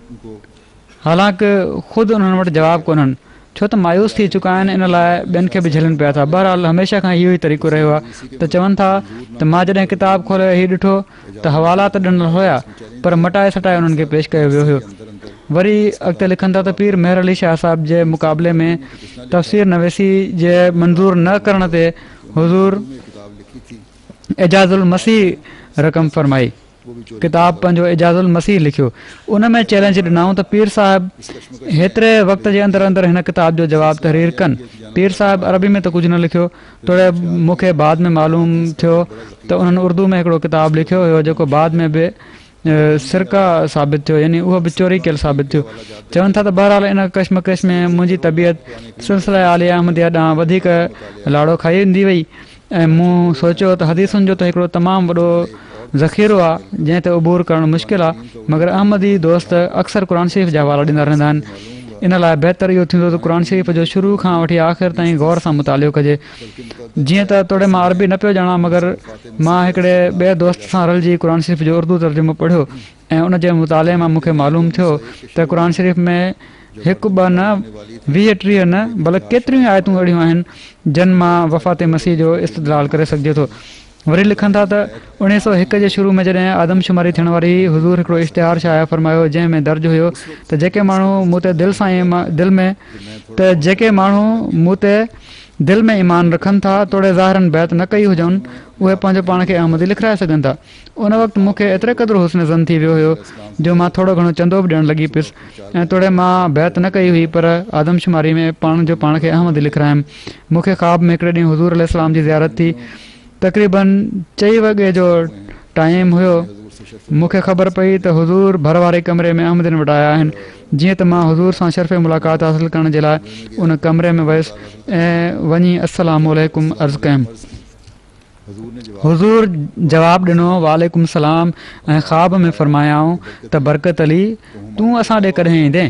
हालांकि ख़ुदि उन्हनि वटि जवाब कोन्हनि छो त मायूस थी चुका आहिनि। इन लाइ ॿियनि खे बि झलनि पिया था। बहरहाल हमेशह खां इहो ई तरीक़ो रहियो आहे त चवनि था त मां जॾहिं किताब खोले हीउ ॾिठो त हवाला त ॾिनल हुया पर मटाए सटाए उन्हनि खे पेश कयो वियो हुयो। वरी अॻिते लिखनि था त पीर मेहर अली शाह साहिब जे मुक़ाबले में तफ़सीर नवेसी जे मंज़ूर न करण ते हुज़ूर एजाज़ुल मसीह रक़म फरमाई, किताब पंहिंजो एजाज़ुल मसीह लिखियो। उन में चैलेंज ॾिनऊं त पीर साहिब हेतिरे वक़्त जे अंदरि अंदरि हिन किताब जो जवाबु तहरीर कनि। पीर साहिब अरबी में त कुझु न लिखियो, तोड़े मूंखे बाद में मालूम थियो त उन्हनि उर्दू में हिकिड़ो किताबु लिखियो हुयो जेको बाद में बि सिरका साबित थियो, यानी उहो बि चोरी कयल साबित थियो। चवनि था त बहरहाल इन कशमकश में मुंहिंजी तबियत सिलसिला आलिया अहमदिया ॾांहुं वधीक लाड़ो खाई ईंदी वई ऐं मूं सोचियो त हदीसुनि जो त हिकिड़ो तमामु वॾो ज़ख़ीरो आहे जंहिं ते उबूर करणु मुश्किल आहे, मगर अहमदी दोस्त अक्सर क़ुर शरीफ़ जा हवाला ॾींदा रहंदा आहिनि। इन लाइ बहितर इहो थींदो त क़ुर शरीफ़ जो शुरू खां वठी आख़िर ताईं गौर सां मुतालियो कजे। जीअं त तोड़े मां अरबी न पियो ॼाणा मगर मां हिकिड़े ॿिए दोस्त सां रलिजी क़ुर शरीफ़ जो उर्दू तर्जुमो पढ़ियो ऐं उन जे मुताले मां मूंखे मालूम थियो त क़ुर शरीफ़ में 1 2 न 20 30 न बल्कि केतिरियूं आयतूं अहिड़ियूं आहिनि जिन मां वफ़ात मसीह जो इस्तदलाल करे सघिजे थो। वरी लिखनि था त 1901 जे शुरू में जॾहिं आदमशुमारी थियण वारी हुज़ूर हिकिड़ो इश्तिहार शाया फरमायो जंहिं में दर्ज हुयो त जेके माण्हू मूं ते दिलि में ईमान रखनि था तोड़े ज़ाहिरनि बैत न कई हुजनि उहे पंहिंजो पाण खे अहमदी लिखाए सघनि था। उन वक़्तु मूंखे एतिरे क़दुरु हुस्न ज़न थी वियो हुयो जो मां थोरो घणो चंदो बि ॾियणु लॻी पियुसि ऐं तोड़े मां बैत न कई हुई पर आदमशुमारी में पाण खे अहमदी लिखायमि। मूंखे ख़्वाब में हिकिड़े ॾींहुं हुज़ूर अलैहिस्सलाम जी ज़ियारत थी। तक़रीबन 4 वॻे जो टाइम हुयो। मूंखे ख़बर पई त हुज़ूर भर वारे कमरे में अहमदनि वटि आया आहिनि। जीअं त मां हुज़ूर सां शर्फ़ मुलाक़ात हासिलु करण जे लाइ उन कमरे में वियुसि ऐं वञी अस्सलामु अलैकुम अर्ज़ु कयुमि। हुज़ूर जवाबु ॾिनो वालेकुम सलाम ऐं ख़्वाब में फ़रमायाऊं त बरकत अली तूं असां ॾे कॾहिं ईंदे?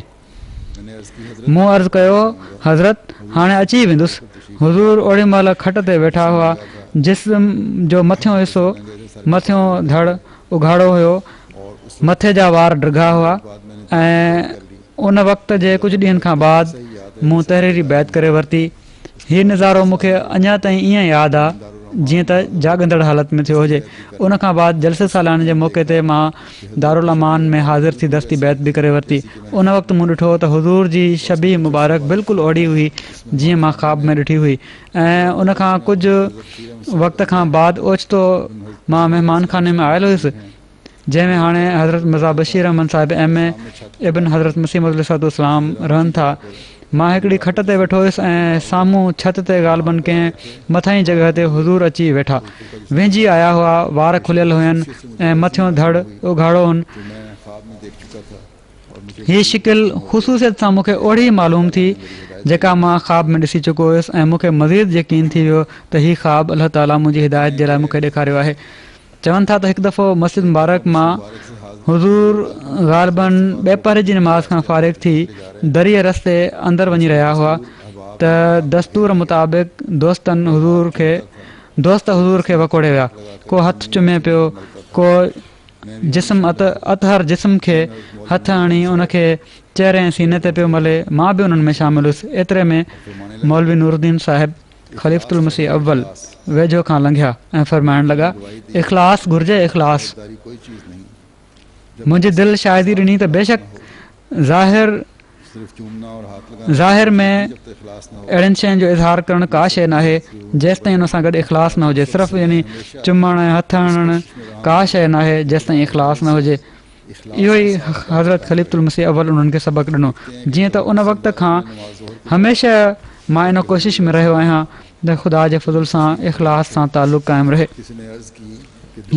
मूं अर्ज़ु कयो हज़रत हाणे अची वेंदुसि। हुज़ूर ओॾी महिल खट ते वेठा हुआ। जिस्म जो मथियों हिसो मथियों धड़ उघाड़ो हुयो, मथे जा वार ड्रिघा हुआ ऐं उन वक़्त जे कुझु ॾींहंनि खां बाद मूं तहरीरी बैत करे वरिती। हीउ नज़ारो मूंखे अञा ताईं ईअं यादि आहे जीअं त जाॻंदड़ हालत में थियो हुजे। उन खां बाद जलसे सालाने जे मौक़े ते मां दारुल अमान में हाज़िर थी दस्ती बैत बि करे वरिती। उन वक़्तु मूं ॾिठो त हुज़ूर जी शबीह मुबारक बिल्कुलु ओड़ी हुई जीअं मां ख़्वाब में ॾिठी हुई। ऐं उन खां कुझु वक़्त खां बाद ओचितो मां महिमान खाने में आयल हुयुसि जंहिंमें हाणे हज़रत मिर्ज़ा बशीर अहमद साहिब M.A. इब्न हज़रत मसीह अलैहिस्सलाम रहनि था। मां हिकिड़ी खट ते वेठो हुयुसि ऐं साम्हूं छत ते ग़ालिबन कंहिं मथां जॻह ते हुज़ूर अची वेठा वेझी आया हुआ। वार खुलियल हुयनि ऐं मथियों धड़ उघाड़ो हुन। हीअ शिकिल ख़ुशूसियत सां मूंखे ओड़ी मालूम थी जेका मां ख़्वाब में ॾिसी चुको हुयुसि ऐं मूंखे मज़ीद यकीन थी वियो त हीउ ख़्वाब अलाह ताला मुंहिंजी हिदायत जे लाइ मूंखे ॾेखारियो आहे। चवनि था त हिकु दफ़ो मस्जिद मुबारक मां हुज़ूर ग़ालिबन ॿेपर जी नमाज़ खां फ़ारिग़ थी दरिए रस्ते अंदरि वञी रहिया हुआ त दस्तूर मुताबिक़ दोस्त हुज़ूर खे वकोड़े विया। को हथु चुमे पियो, को जिस्म अतहर जिस्म खे हथु हणी उनखे चहिरे ऐं सीने ते पियो मले। मां बि उन्हनि में शामिल हुयुसि। एतिरे में मौलवी नूरुद्दीन साहिब ख़लीफ़तुल मसीह अव्वल वेझो खां लंघिया ऐं फ़रमाइण लॻा इख़लास घुरिजे इख़लास। मुंहिंजी दिलि शायदि ॾिनी त बेशक ज़ाहिर में अहिड़ियुनि शयुनि जो इज़हार करणु का शइ न आहे जेसिताईं हुन सां गॾु इख़लास न हुजे। सिर्फ़ु यानी चुमणु ऐं हथु हणणु का शइ न आहे जेसिताईं इख़लास न हुजे। इहो ई हज़रत ख़लीफ़तुल मसीह अव्वल उन्हनि खे सबक़ु ॾिनो। जीअं त उन वक़्त खां हमेशह मां इन कोशिश में रहियो आहियां त ख़ुदा जे फज़ुल सां इख़लास सां तालुक़ु क़ाइमु रहे।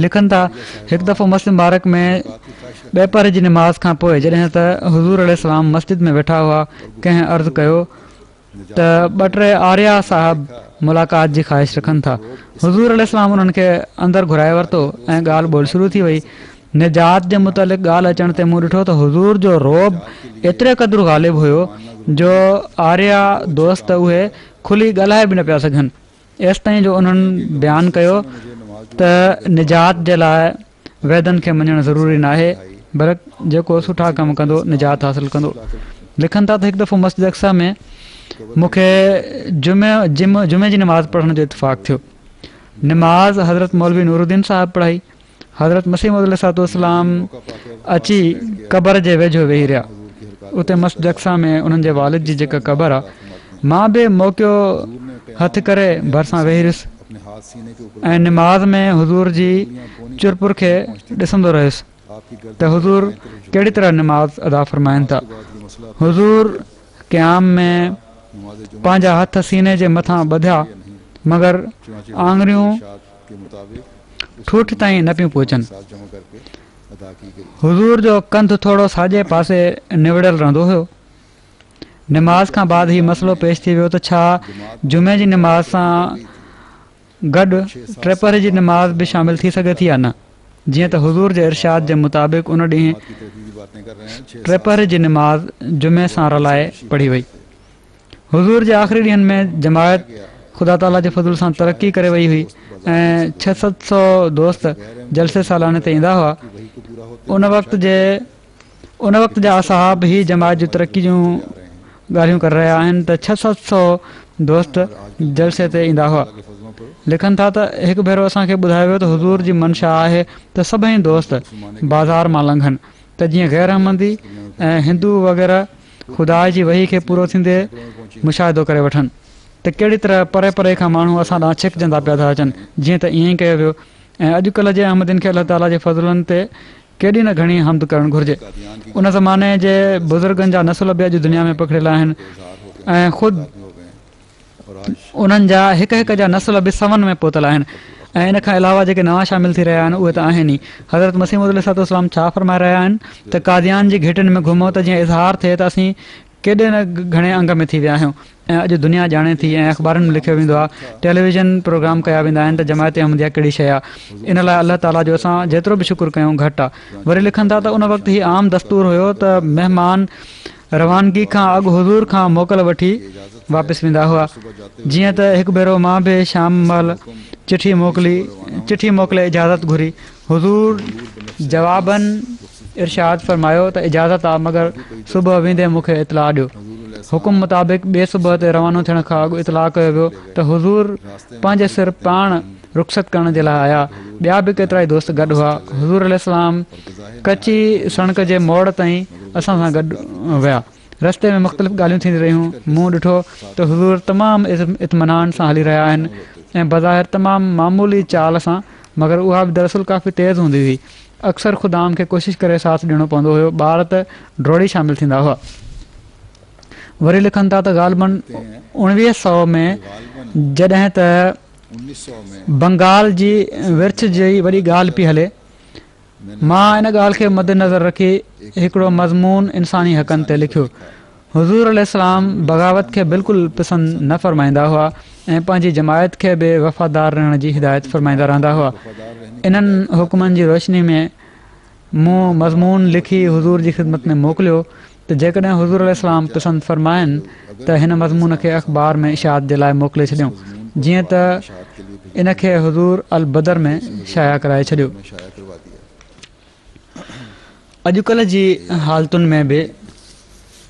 लिखनि था हिकु दफ़ो मस्जिद मुबारक में ॿेपर जी नमाज़ खां पोइ जॾहिं त हुज़ूर अलैहिस्सलाम मस्जिद में वेठा हुआ कंहिं अर्ज़ु कयो त 2-3 आर्या साहिब मुलाक़ात जी ख़्वाहिश रखनि था। हुज़ूर अलैहिस्सलाम उन्हनि खे अंदरि घुराए वरितो ऐं ॻाल्हि ॿोल शुरू थी वई। निजात जे मुतलिक़ ॻाल्हि अचण ते मूं ॾिठो त हुज़ूर जो रोब एतिरे क़दुरु ग़ालिबु हुयो जो आर्या दोस्त उहे खुली ॻाल्हाए बि न पिया सघनि। एसि ताईं जो उन्हनि बयानु कयो त निजात जे लाइ वैदनि खे मञणु ज़रूरी न आहे, बल्कि जेको सुठा कमु कंदो निजात हासिलु कंदो। लिखनि था त हिकु दफ़ो मस्जिद अक़सा में मूंखे जुमे जी नमाज़ पढ़ण जो इतफ़ाक़ थियो। नमाज़ हज़रत मौलवी नूरुद्दीन साहिब पढ़ाई। हज़रत मसीह अलैहिस्सलाम अची क़बर जे वेझो वेही रहिया। उते मस्जिद अक़सा में उन्हनि जे वालिद जी जेका क़बर आहे मां बि मौक़ियो हथु करे भरिसां वेही रहियुसि ऐं नमाज़ में हुज़ूर जी चुरपुर खे ॾिसंदो रहियुसि त हुज़ूर कहिड़ी तरह नमाज़ अदा फ़रमाइनि था। हुज़ूर क़याम में पंहिंजा हथ सीने जे मथां ॿधिया मगर आङुरियूं ठूठ ताईं न पियूं पहुचनि। हुज़ूर जो कंधु थोरो साॼे पासे निवड़ियल रहंदो हुयो। नमाज़ खां बाद ही मसइलो पेश थी वियो त छा जुमे जी नमाज़ सां गॾु टेपर जी नमाज़ बि शामिल थी सघे थी या न। जीअं त हुज़ूर जे इरशाद जे मुताबिक़ उन ॾींहुं टेपर जी नमाज़ जुमे सां रलाए पढ़ी वई। हुज़ूर जे आख़िरी ॾींहंनि में जमायत ख़ुदा ताला जे फज़ुल सां तरक़ी करे वई हुई ऐं 600-700 दोस्त जलसे सालाने ते ईंदा हुआ। उन वक़्त जा असहाब ही जमायत जी तरक़ी जूं ॻाल्हियूं करे रहिया आहिनि त 600-700 दोस्त जलसे ते ईंदा हुआ। लिखनि था त हिकु भेरो असांखे ॿुधायो वियो त हुज़ूर जी मंशा आहे त सभई दोस्त बाज़ार मां लंघनि त जीअं गैर अहमदी ऐं हिंदू वग़ैरह ख़ुदा जी वही खे पूरो थींदे मुशाहिदो करे वठनि त कहिड़ी तरह परे परे खां माण्हू असां ॾांहुं छिकजंदा पिया था अचनि। जीअं त ईअं ई कयो वियो ऐं अॼुकल्ह जे अहमदिन खे अलाह ताला जे फज़लनि ते केॾी न घणी हमद करणु घुरिजे। उन ज़माने जे बुज़ुर्गनि जा नसुल बि अॼु दुनिया में पखिड़ियल आहिनि ऐं ख़ुदि उन्हनि जा हिक जा नसुल बि 7 में पहुतल आहिनि ऐं इन खां अलावा जेके नवां शामिल थी रहिया आहिनि उहे त आहिनि ई। हज़रत मसीह मौद अलैहिस्सलाम छा फरमाए रहिया आहिनि त कादियान जी घेटियुनि में घुमो त जीअं इज़हार थिए त असीं केॾे न घणे अंग में थी विया आहियूं ऐं अॼु दुनिया ॼाणे थी ऐं अख़बारुनि में लिखियो वेंदो आहे, टेलीविज़न प्रोग्राम कया वेंदा आहिनि त जमायत अहमदिया कहिड़ी शइ आहे। इन लाइ अलाह ताला जो असां जेतिरो बि शुकुरु कयूं घटि आहे। वरी लिखनि था त उन वक़्तु हीउ आम दस्तूर हुयो त महिमान रवानगी खां अॻु हुज़ूर खां मोकल वठी वापसि वेंदा हुआ। जीअं त हिकु भेरो मां बि शाम महिल चिठी मोकिले इजाज़त घुरी। हुज़ूर जवाबनि इरशाद फरमायो त इजाज़त आहे, मगर सुबुह वेंदे मूंखे इतलाह ॾियो। हुकुम मुताबिक़ ॿिए सुबुह ते रवानो थियण खां अॻु इतलाह कयो वियो त हुज़ूर पंहिंजे सिर पाण रुख़सत करण जे लाइ आया। ॿिया बि केतिरा ई दोस्त गॾु हुआ। हुज़ूर अलैहिस्सलाम कची सड़क जे मोड़ ताईं असां सां गॾु विया। रस्ते में मुख़्तलिफ़ ॻाल्हियूं थींदी रहियूं। मूं ॾिठो त हुज़ूर तमामु इत्मिनान सां हली रहिया आहिनि ऐं बज़ाहिर तमामु मामूली चाल सां, मगर उहा बि दरअसल काफ़ी तेज़ हूंदी हुई। अक्सर ख़ुदाम खे कोशिशि करे साथ ॾियणो पवंदो हुयो। ॿार त ड्रोड़ी शामिल थींदा हुआ। वरी लिखनि था त ग़ालिबन 1900 में जॾहिं त बंगाल जी विर्छ जी वॾी ॻाल्हि पई हले, मां इन ॻाल्हि खे मद्देनज़र रखी हिकिड़ो मज़मून इंसानी हक़नि ते लिखियो। हुज़ूर अलैहिस्सलाम बग़ावत खे बिल्कुलु पसंदि न फ़रमाईंदा हुआ ऐं पंहिंजी जमायत खे बि वफ़ादार रहण जी हिदायत फ़रमाईंदा रहंदा हुआ। इन्हनि हुकुमनि जी रोशनी में मूं मज़मून लिखी हुज़ूर जी ख़िदमत में मोकिलियो त जेकॾहिं हुज़ूर अलैहिस्सलाम पसंदि फ़रमाइनि त हिन मज़मून खे अख़बार में इशात जे लाइ मोकिले छॾियूं, जीअं त इन खे हुज़ूर अल बदर में शाया कराए छॾियो। अॼुकल्ह जी हालतुनि में बि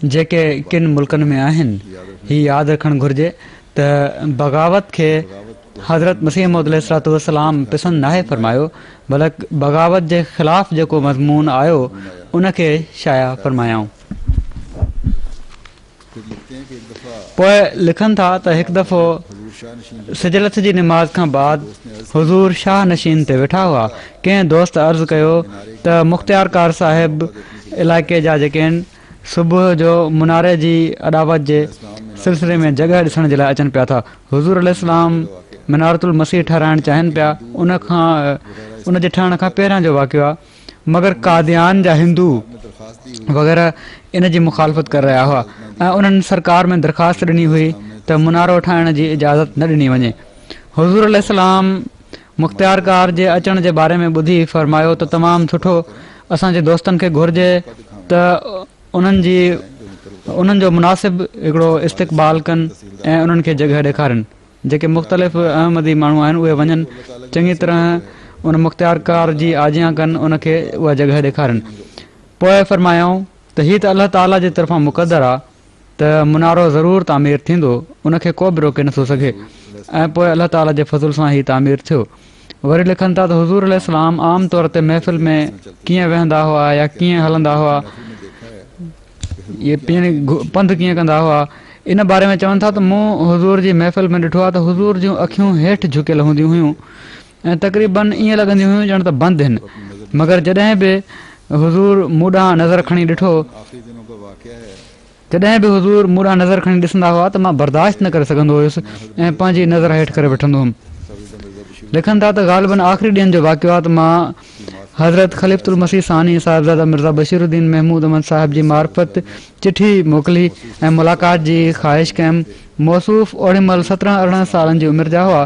जेके किन मुल्कनि में आहिनि, हीअ यादि रखणु घुरिजे त बग़ावत खे हज़रत मसीह मौद अलैहिस्सलाम पसंदि नाहे फ़रमायो, बल्कि बग़ावत जे ख़िलाफ़ु जेको मज़मून आयो उनखे शाया फ़रमायाऊं। पोइ लिखनि था त हिकु दफ़ो सिजलत जी निमाज़ खां बाद हुज़ूर शाह नशीन ते वेठा हुआ। कंहिं दोस्त अर्ज़ु कयो त मुख़्तियार कार साहिब इलाइक़े जा जेके आहिनि सुबुह जो मुनारे जी अॾावत जे सिलसिले में जॻह ॾिसण जे लाइ अचनि पिया था। हुज़ूर अलैहिस्सलाम मिनारतुल मसीह ठहिराइणु चाहिनि पिया। उन जे ठहण खां पहिरियां जो वाक़ियो आहे, मगर कादियान जा हिंदू वग़ैरह इन जी मुखालफ़त करे रहिया हुआ ऐं उन्हनि सरकार में दरख़्वास्त ॾिनी हुई त मुनारो ठाहिण जी इजाज़त न ॾिनी वञे। हुज़ूर अलैहिस्सलाम मुख़्तियार कार जे अचण जे बारे में ॿुधी फ़रमायो त तमामु सुठो, असांजे दोस्तनि खे घुरिजे त उन्हनि जो मुनासिबु हिकिड़ो इस्तक़बाल कनि ऐं उन्हनि खे जॻह ॾेखारनि। जेके मुख़्तलिफ़ अहमदी माण्हू आहिनि उहे वञनि, चङी तरह उन मुख़्तियार कार जी आजियां कनि, उनखे उहा जॻह ॾेखारनि। पोइ फ़रमायाऊं त हीअ त अलाह ताला जे तरफ़ां मुक़दर आहे त मुनारो ज़रूरु तामीर थींदो, उनखे को बि रोके नथो सघे। ऐं पोइ अलाह ताला जे फज़ुल सां हीअ तामीर थियो। वरी लिखनि था त हुज़ूर अलैहिस्सलाम आम तौर ते महफ़िल में कीअं वेहंदा हुआ या कीअं हलंदा हुआ, पंधु कीअं कंदा हुआ, इन बारे में चवनि था त मूं हुज़ूर जी महफ़िल में ॾिठो आहे त हुज़ूर जूं अखियूं हेठि झुकियल हूंदियूं हुयूं ऐं तक़रीबन ईअं लॻंदियूं हुयूं ॼण त बंदि आहिनि। मगर जॾहिं बि हुज़ूर मूं ॾांहुं नज़र खणी ॾिसंदा हुआ त मां बर्दाश्त न करे सघंदो हुयुसि ऐं पंहिंजी नज़र हेठि करे वठंदो हुउमि। लिखनि था त ग़ालिबन आख़िरी ॾींहंनि जो वाक़ियो आहे त मां हज़रत ख़लीफ़तुल मसीह सानी साहिबज़ादा मिर्ज़ा बशीरुद्दीन महमूद अहमद साहिब जी मार्फत चिठी मोकिली ऐं मुलाक़ात जी ख़्वाहिश कयमि। मौसूफ़ ओड़ी महिल 17-18 सालनि जी उमिरि जा हुआ।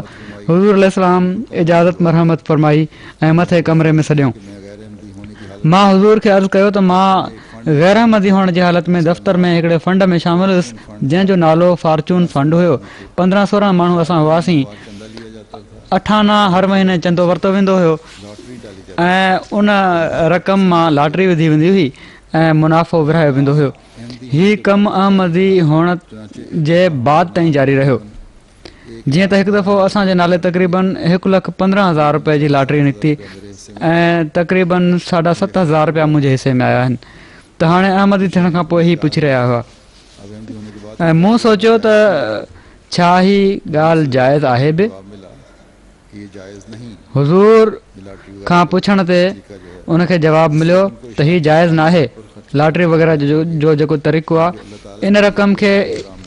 हुज़ूर अलैहिस्सलाम इजाज़त मरहमत फ़रमाई ऐं मथे कमरे में सॾियऊं। मां हुज़ूर खे अर्ज़ु कयो त मां ग़ैर अहमदी हुअण जी हालत में दफ़्तर में हिकिड़े फंड में शामिल हुयुसि जंहिंजो नालो फॉर्चून फंड हुयो। 15-16 माण्हू असां हुआसीं। 8 आना हर महीने चंदो वरितो वेंदो हुयो ऐं उन रक़म मां लॉटरी विधी वेंदी हुई ऐं मुनाफ़ो विरहायो वेंदो हुयो। हीउ कमु अहमदी हुअण जे बाद ताईं जारी रहियो। जीअं त हिकु दफ़ो असांजे नाले तक़रीबन 1,15,000 रुपए जी लॉटरी निकिती ऐं तक़रीबन 7,500 रुपया मुंहिंजे हिसे में आया आहिनि। त हाणे अहमदी थियण खां पोइ ई पुछी रहिया हुआ ऐं मूं सोचियो त छा हीअ ॻाल्हि जाइज़ आहे बि। हुज़ूर खां पुछण ते उनखे जवाबु मिलियो त हीअ जाइज़ न आहे। लॉटरी वग़ैरह जो जेको तरीक़ो आहे, इन रक़म खे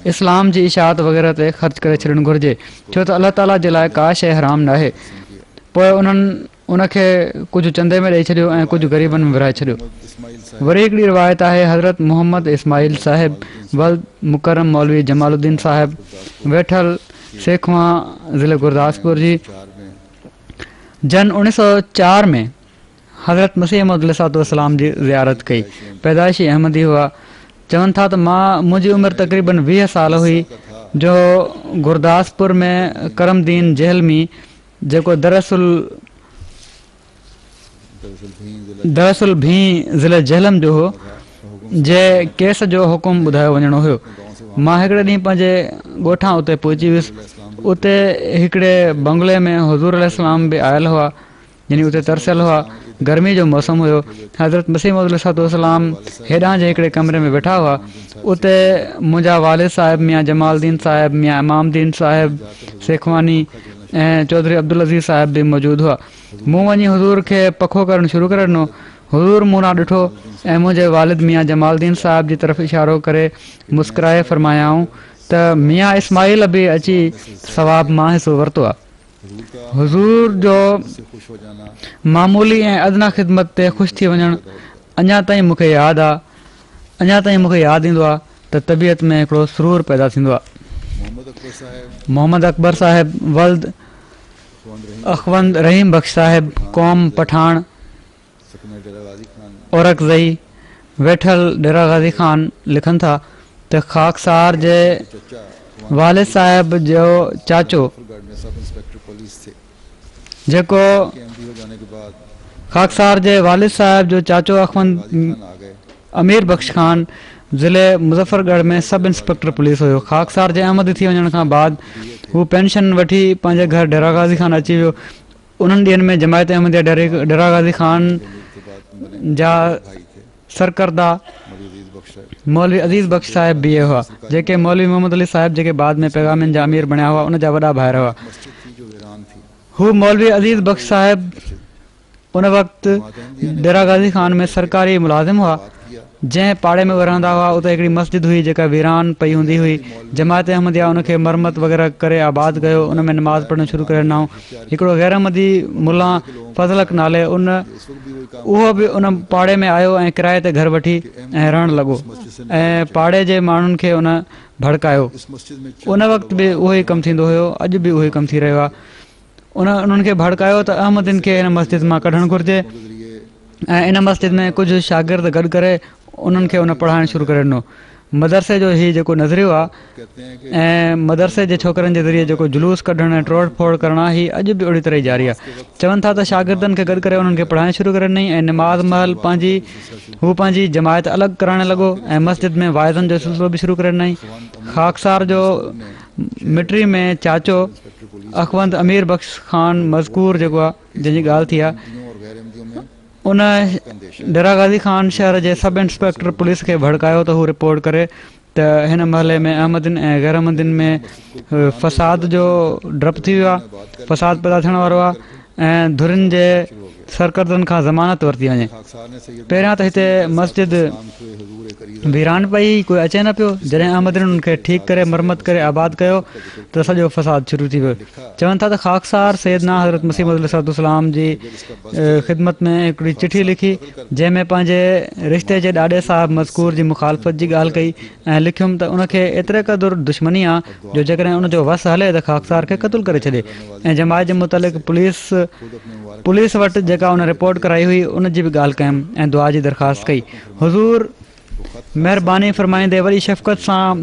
इस्लाम जी इशात वग़ैरह ते ख़र्च करे छॾणु घुरिजे, छो त अलाह ताला जे लाइ का शइ हराम न आहे। पोइ उनखे कुझु चंदे में ॾेई छॾियो ऐं कुझु ग़रीबनि में विराए छॾियो। इस्माइल साहिब वरी हिकिड़ी रिवायत आहे हज़रत मोहम्मद इस्माइल साहिब वल मुकरम मौलवी जमालुद्दीन साहिब वेठल सेखवा ज़िले गुरदासपुर जी 4 में जन 1904 में हज़रत मसीह मौद अलैहिस्सलाम जी ज़ियारत कई। पैदाइशी अहमदी हुआ। चवनि था त मुंहिंजी उमिरि तक़रीबन 20 साल हुई जो गुरदासपुर में करमदीन जहलमी जेको दरअसल भी ज़िले जहलम जो हो जे केस जो हुकुम ॿुधायो वञिणो हुयो। मां हिकिड़े ॾींहुं पंहिंजे ॻोठां उते पहुची वियुसि। उते हिकिड़े बंगले में हुज़ूर अलैहिस्सलाम बि आयल हुआ, यानी उते तरसियल हुआ। गर्मी जो मौसम हुयो। हज़रत मसीह मौद अलैहिस्सलाम हेॾां जे हिकिड़े कमरे में वेठा हुआ। उते मुंहिंजा वालिद साहिब मियां जमालदीन साहिब, मियां इमामदीन साहिब सेखवानी ऐं चौधरी अब्दुल अज़ीज़ साहिब बि मौजूदु हुआ। मूं वञी हुज़ूर खे पखो करणु शुरू करे ॾिनो। हुज़ूर मूं ॾांहुं ॾिठो ऐं मुंहिंजे वालिद मियां जमालदीन साहिब जी तरफ़ इशारो करे मुस्कुराए फरमायाऊं त मियां इस्माइल बि अची सवाब मां हिसो वरितो आहे। हुज़ूर जो मामूली ऐं अदना ख़िदमत ते ख़ुशि थी वञणु अञा ताईं मूंखे यादि आहे। अञा ताईं मूंखे यादि ईंदो आहे त तबियत में हिकिड़ो सुरूर पैदा थींदो आहे। मोहम्मद अकबर साहिब वल्द अखवंद रहीम बख्श साहिब क़ौम पठान औरकज़ई वेठल डेरा गाज़ी खान लिखनि था त खाकसार जे वालिद साहिब जो चाचो जेको खाकसार जे वालिद साहिब जो चाचो अखवंद अमीर बख्श खान ज़िले मुज़फ़रगढ़ में सब इंस्पेक्टर पुलिस हुयो। खाकसार जे अहमद थी वञण खां बाद हू पेंशन वठी पंहिंजे घर डेरा गाज़ी खान अची वियो। उन्हनि ॾींहंनि में जमायत अहमदिया डेरा गाज़ी खान जा सरकर्दा मौलवी अज़ीज़ बख्श साहिब बि हुआ, जेके मौलवी मोहम्मद अली साहिब जेके बाद में पैगामनि जा अमीर बणिया हुआ, उन जा वॾा भाइर हुआ। हू मौलवी अज़ीज़ बख्श साहिब उन वक़्तु डेरा गाज़ी खान में सरकारी मुलाज़िम हुआ। जंहिं पाड़े में उहे रहंदा हुआ उते हिकिड़ी मस्जिद हुई जेका वीरान पई हूंदी हुई। जमायत अहमदिया उनखे मरमत वग़ैरह करे आबाद कयो। उन में नमाज़ पढ़णु शुरू करे ॾिनऊं। हिकिड़ो गैर अहमदी मुला फज़लक नाले उहो बि उन पाड़े में आयो ऐं किराए ते घर वठी ऐं रहणु लॻो ऐं पाड़े जे माण्हुनि खे उन भड़कायो। उन वक़्तु बि उहो ई कमु थींदो हुयो, अॼु बि उहो ई कमु थी रहियो आहे। उन्हनि खे भड़कायो त अहमदिन खे हिन मस्जिद मां कढणु घुरिजे ऐं इन मस्जिद में कुझु शागिर्द गॾु करे उन्हनि खे उन पढ़ाइणु शुरू करे ॾिनो। मदरसे जो हीउ जेको नज़रियो आहे ऐं मदरसे जे छोकिरनि जे ज़रिए जेको जुलूस कढणु ऐं टोड़ फोड़ करणु आहे, हीउ अॼु बि ओड़ी तरह ई जारी आहे। चवनि था त शागिर्दनि खे गॾु करे उन्हनि खे पढ़ाइणु शुरू करे ॾिनई ऐं नमाज़ महल पंहिंजी जमायत अलॻि करणु लॻो ऐं मस्जिद में वाइज़नि जो सिलसिलो बि शुरू करे ॾिनई। खाकसार जो मिट्री में चाचो अखवंद अमीर बख्श खान मज़कूर जेको आहे जंहिंजी ॻाल्हि थी आहे, उन डेरा गाज़ी खान शहर जे सब इंस्पेक्टर पुलिस खे भड़कायो त हू रिपोर्ट करे त हिन महले में अहमदिन ऐं गैर अहमदिन में फ़साद जो डपु थी वियो आहे, फ़साद पैदा थियण वारो आहे ऐं धुरिन जे सरकर्दनि खां ज़मानत वरिती वञे। पहिरियां त हिते मस्जिद वीरान पई, कोई अचे न पियो। जॾहिं अहमदिन उनखे ठीकु करे मरमत करे आबाद कयो त सॼो फ़साद शुरू थी वियो। चवनि था त खाकसार सैदना हज़रत मसीह मौद अलैहिस्सलाम जी ख़िदमत में हिकिड़ी चिठी लिखी जंहिंमें पंहिंजे रिश्ते जे ॾाॾे साहिब मज़कूर जी मुखालफ़त जी ॻाल्हि कई ऐं लिखियुमि त उनखे एतिरे क़दुरु दुश्मनी आहे जो जेकॾहिं उनजो वस हले त खाकसार खे क़तलु करे छॾे। ऐं जमायत जे मुतालिक़ पुलिस वटि जेका उन रिपोर्ट कराई हुई उन जी बि ॻाल्हि कयमि ऐं दुआ जी दरख़्वास्त कई। हुज़ूर महिरबानी फरमाईंदे वरी शफ़क़त सां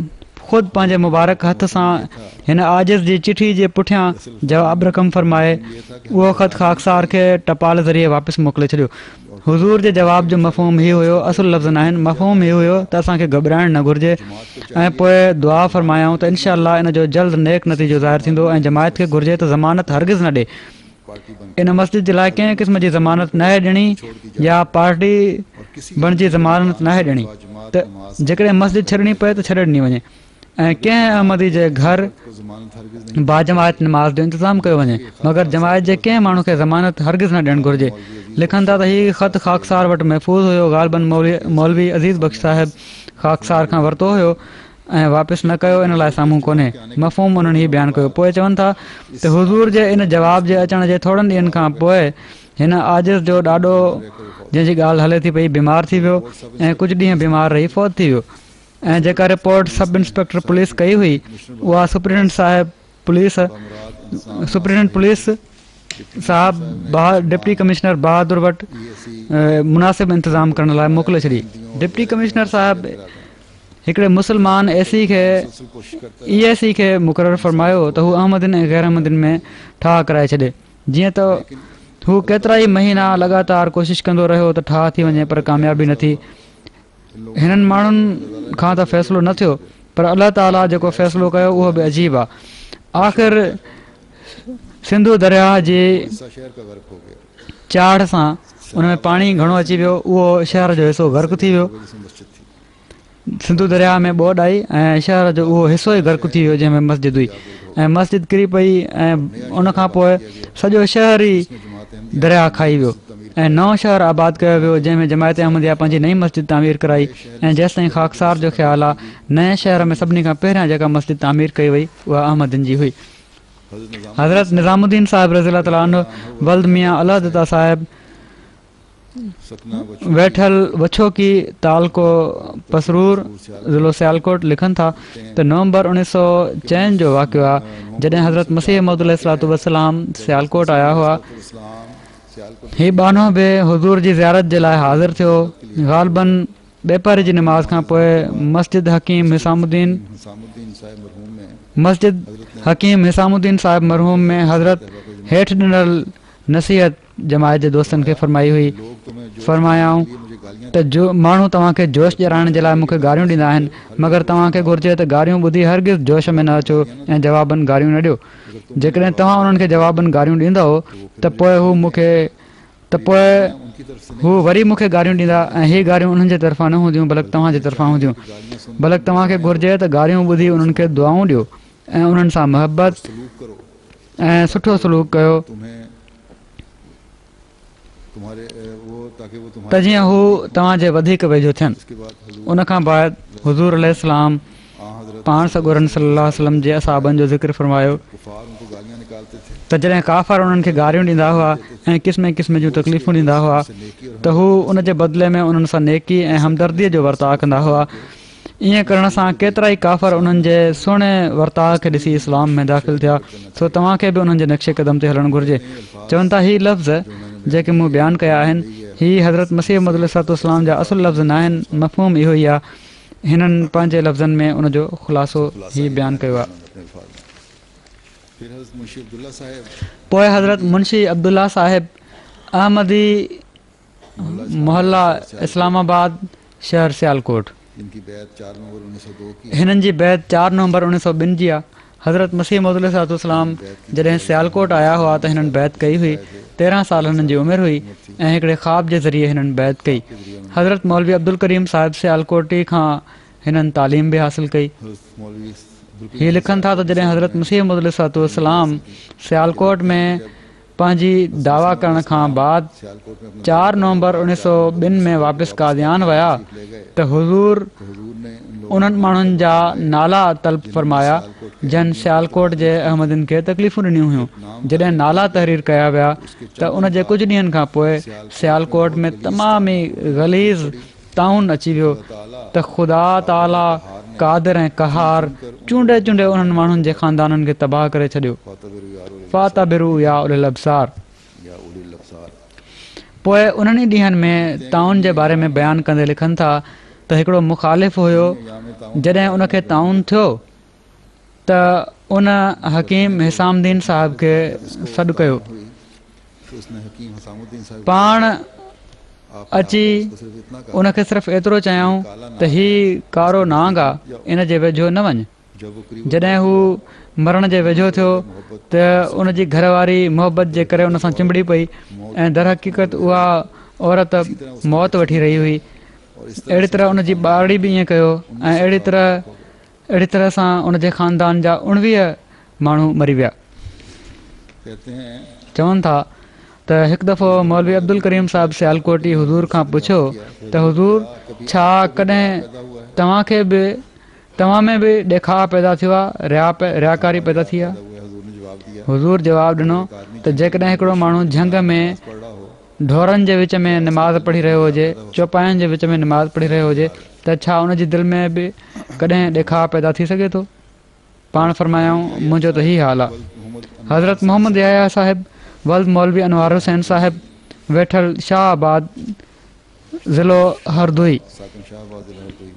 ख़ुदि पंहिंजे मुबारक हथ सां हिन आजिज़ जी चिठी जे पुठियां जवाबु रक़म फरमाए उहो ख़त खाकसार खे टपाल ज़रिए वापसि मोकिले छॾियो। हुज़ूर जे जवाब जो मफ़हूम हीउ हुयो, असुलु लफ़्ज़ न आहिनि, मफ़हूम हीउ हुयो त असांखे घबराइणु न घुरिजे ऐं पोइ दुआ फरमायाऊं त इनशा अल्लाह इन जो जल्द नेक नतीजो ज़ाहिर थींदो ऐं जमायत खे घुरिजे त ज़मानत हरगिज़ न ॾे। इन मस्जिद जे लाइ कंहिं क़िस्म जी ज़मानत न आहे ॾियणी या पार्टी बणिजी ज़मानत न आहे ॾियणी, त जेकॾहिं मस्जिद छॾणी पए त छॾे ॾिनी वञे ऐं कंहिं अहमदी जे घर बाजमायत नमाज़ जो इंतज़ामु कयो वञे, मगर जमायत जे कंहिं माण्हू खे ज़मानत हरगिज़ न ॾियणु घुरिजे। लिखनि था त हीउ ख़त खाकसार वटि महफ़ूज़ हुयो, ग़ालिबन मौलवी अज़ीज़ बख्श साहिब खाकसार खां वरितो हुयो ऐं वापसि न कयो, इन लाइ साम्हूं कोन्हे। मफ़हूम उन्हनि हीउ बयानु कयो। पोइ चवनि था त हुज़ूर जे इन जवाब जे अचण जे थोरनि ॾींहंनि खां पोइ हिन आजिज़ जो ॾाढो, जंहिंजी ॻाल्हि हले थी पई, बीमार थी वियो ऐं कुझु ॾींहं बीमार रही फ़ौत थी वियो। ऐं जेका रिपोर्ट सब इंस्पेक्टर पुलिस कई हुई उहा सुप्रीडेंट पुलिस साहिबु डिप्टी कमिश्नर बहादुर वटि मुनासिबु इंतिज़ाम करण लाइ मोकिले छॾी। डिप्टी कमिश्नर साहिबु हिकिड़े मुस्लमान EAC खे मुक़ररु फ़रमायो त हू अहमदीन ऐं ग़ैर अहमदीन में ठाह कराए छॾे। जीअं त हू केतिरा ई महीना लॻातार कोशिशि कंदो रहियो त ठाह थी वञे, पर कामयाबी न थी। हिननि माण्हुनि खां त फ़ैसिलो न थियो, पर अलाह ताला जेको फ़ैसिलो कयो उहो बि अजीब आहे। आख़िर सिंधु दरिया जी चाढ़ सां उन में पाणी घणो अची वियो, उहो शहर जो हिसो गर्क थी वियो। सिंधु दरिया में ॿोॾि आई ऐं शहर जो उहो हिसो ई गर्क थी वियो जंहिंमें मस्जिद हुई, ऐं मस्जिद किरी पई ऐं उनखां पोइ सॼो शहर ई दरिया खाई वियो ऐं नओं शहर आबाद कयो वियो जंहिंमें जमायत अहमदिया पंहिंजी नई मस्जिद तामीर कराई। ऐं जेसि ताईं ख़ाकसार जो ख़्यालु आहे, नए शहर में सभिनी खां पहिरियां जेका मस्जिद तामीर कई वई उहा अहमदीन जी हुई। हज़रत निज़ामुद्दीन साहिब रज़ी ताला अन्हु, वल्द मियां अलहदता साहिब, वेठल वछोकी तालको पसरूर ज़िलो सियालकोट लिखनि था त नवंबर 1964 जो वाक़ियो आहे जॾहिं हज़रत मसीह मौद अलैहिस्सलातु वस्सलाम सियालकोट आया हुआ। हीउ बानो बि हुज़ूर जी ज़ियारत जे लाइ हाज़िर थियो। ग़ालिबन बेपारी जी नमाज़ खां पोइ मस्जिद हकीम हिसामुद्दीन साहिब मरहूम में हज़रत हेठि ॾिनल नसीहत जमायत जे दोस्तनि खे फ़रमाई हुई। फ़रमायाऊं त जो माण्हू तव्हांखे जोश ॼाणाइण जे लाइ मूंखे गारियूं ॾींदा आहिनि, मगर तव्हांखे घुरिजे त गारियूं ॿुधी हरगिज़ जोश में न अचो ऐं जवाबनि गारियूं न ॾियो। जेकॾहिं तव्हां उन्हनि खे जवाबनि गारियूं ॾींदव त पोइ हू वरी मूंखे गारियूं ॾींदा ऐं हीअ गारियूं उन्हनि जे तरफ़ां न हूंदियूं बल्कि तव्हांजे तरफ़ां हूंदियूं। बल्कि तव्हांखे घुरिजे त गारियूं ॿुधी उन्हनि खे दुआऊं ॾियो ऐं उन्हनि सां मुहबत ऐं सुठो सलूक कयो त जीअं हू तव्हांजे वधीक वेझो थियनि। उनखां बाद हुज़ूर अलैहिस्सलाम पाण सॻोरन सल्लल्लाहु अलैहि वसल्लम जे असहाबनि जो ज़िक्र फ़रमायो त जॾहिं काफ़र उन्हनि खे गारियूं ॾींदा हुआ ऐं क़िस्म क़िस्म जूं तकलीफ़ूं ॾींदा हुआ त हू उन जे बदिले में उन्हनि सां नेकी ऐं हमदर्दीअ जो वर्ताउ कंदा हुआ। ईअं करण सां केतिरा ई काफ़र उन्हनि जे सुहिणे वर्ताउ खे ॾिसी इस्लाम में दाख़िल थिया। सो तव्हांखे बि उन्हनि जे नक्शे क़दम ते हलणु घुरिजे। चवनि था हीअ लफ़्ज़ जेके मूं बयानु कया आहिनि हीअ हज़रत मसीह मौद अलैहिस्सलाम जा असुलु लफ़्ज़ न आहिनि, मफ़हूम इहो ई आहे। हिननि पंहिंजे लफ़्ज़नि में उनजो ख़ुलासो हीअ बयानु कयो आहे। पोइ हज़रत मुंशी अब्दुल्ला साहिब अहमदी मोहल्ला इस्लामाबाद शहर सियालकोट, हिननि जी बैत 4 नवंबर 1902 जी आहे। हज़रत मसीह मौद अलैहिस्सलाम जॾहिं सियालकोट आया हुआ त हिननि बैत कई हुई। 13 साल हिननि जी उमिरि हुई ऐं हिकिड़े ख़्वाब जे ज़रिए हिननि बैत कई। हज़रत मौलवी अब्दुल करीम साहिब सियालकोटी खां हिननि तालीम बि हासिलु कई। हीअ लिखनि था त जॾहिं हज़रत मसीह मौद अलैहिस्सलाम सियालकोट में पंहिंजी दावा करण खां बाद 4 नवंबर 1902 में वापसि कादियान विया त हुज़ूर उन्हनि माण्हुनि जा नाला तलब फ़रमाया जन सियालकोट जे अहमदनि खे तकलीफ़ूं ॾिनियूं हुयूं। जॾहिं नाला तहरीर कया विया त उन जे कुझु ॾींहंनि खां पोइ सियालकोट में तमामु ई ग़लीज़ ताउन अची वियो त ख़ुदा ताला कादिर ऐं कहार चूंडे चूंडे उन्हनि माण्हुनि जे ख़ानदाननि खे तबाह करे छॾियो। फ़ातबिरू या उलिल अब्सार। पोइ उन्हनि ॾींहंनि में ताउन जे बारे में बयानु कंदे लिखनि था त हिकिड़ो मुख़ालिफ़ हुयो। जॾहिं उनखे ताउन थियो त उन हकीम हिसामुद्दीन साहिब खे सॾु कयो। पाण अची उनखे सिर्फ़ु एतिरो चयऊं त हीउ कारो नांग आहे, इन जे वेझो न वञ। जॾहिं हू मरण जे वेझो थियो त उनजी घरवारी मोहबत जे करे उन सां चिंबड़ी पई ऐं दर हक़ीक़त उहा औरत मौत वठी रही हुई। अहिड़ी तरह उनजी ॿारड़ी बि ईअं कयो ऐं अहिड़ी तरह सां उनजे ख़ानदान जा 19 माण्हू मरी विया। चवनि था त हिकु दफ़ो मौलवी अब्दुल करीम साहिब सियालकोटी हुज़ूर खां पुछियो त हुज़ूर छा कॾहिं तव्हांखे बि तव्हां में बि ॾेखाव पैदा थियो आहे, रियाकारी पैदा थी आहे। हजूर ने जवाब दिया हुज़ूर जवाबु ॾिनो त जेकॾहिं हिकिड़ो माण्हू झंग में पढ़ रहा हो ढोरनि जे विच में निमाज़ पढ़ी रहियो हुजे, चौपाइनि जे विच में निमाज़ पढ़ी रहियो हुजे, त छा उनजी दिलि में बि कॾहिं ॾेखाव पैदा थी सघे थो? पाण फरमायूं मुंहिंजो त ई हाल आहे। हज़रत मोहम्मद याया साहिब वल्द मौलवी अनवार हुसैन साहिब वेठल शाहबाद ज़िलो हरदोई, साकिन शाहबाद ज़िला कोई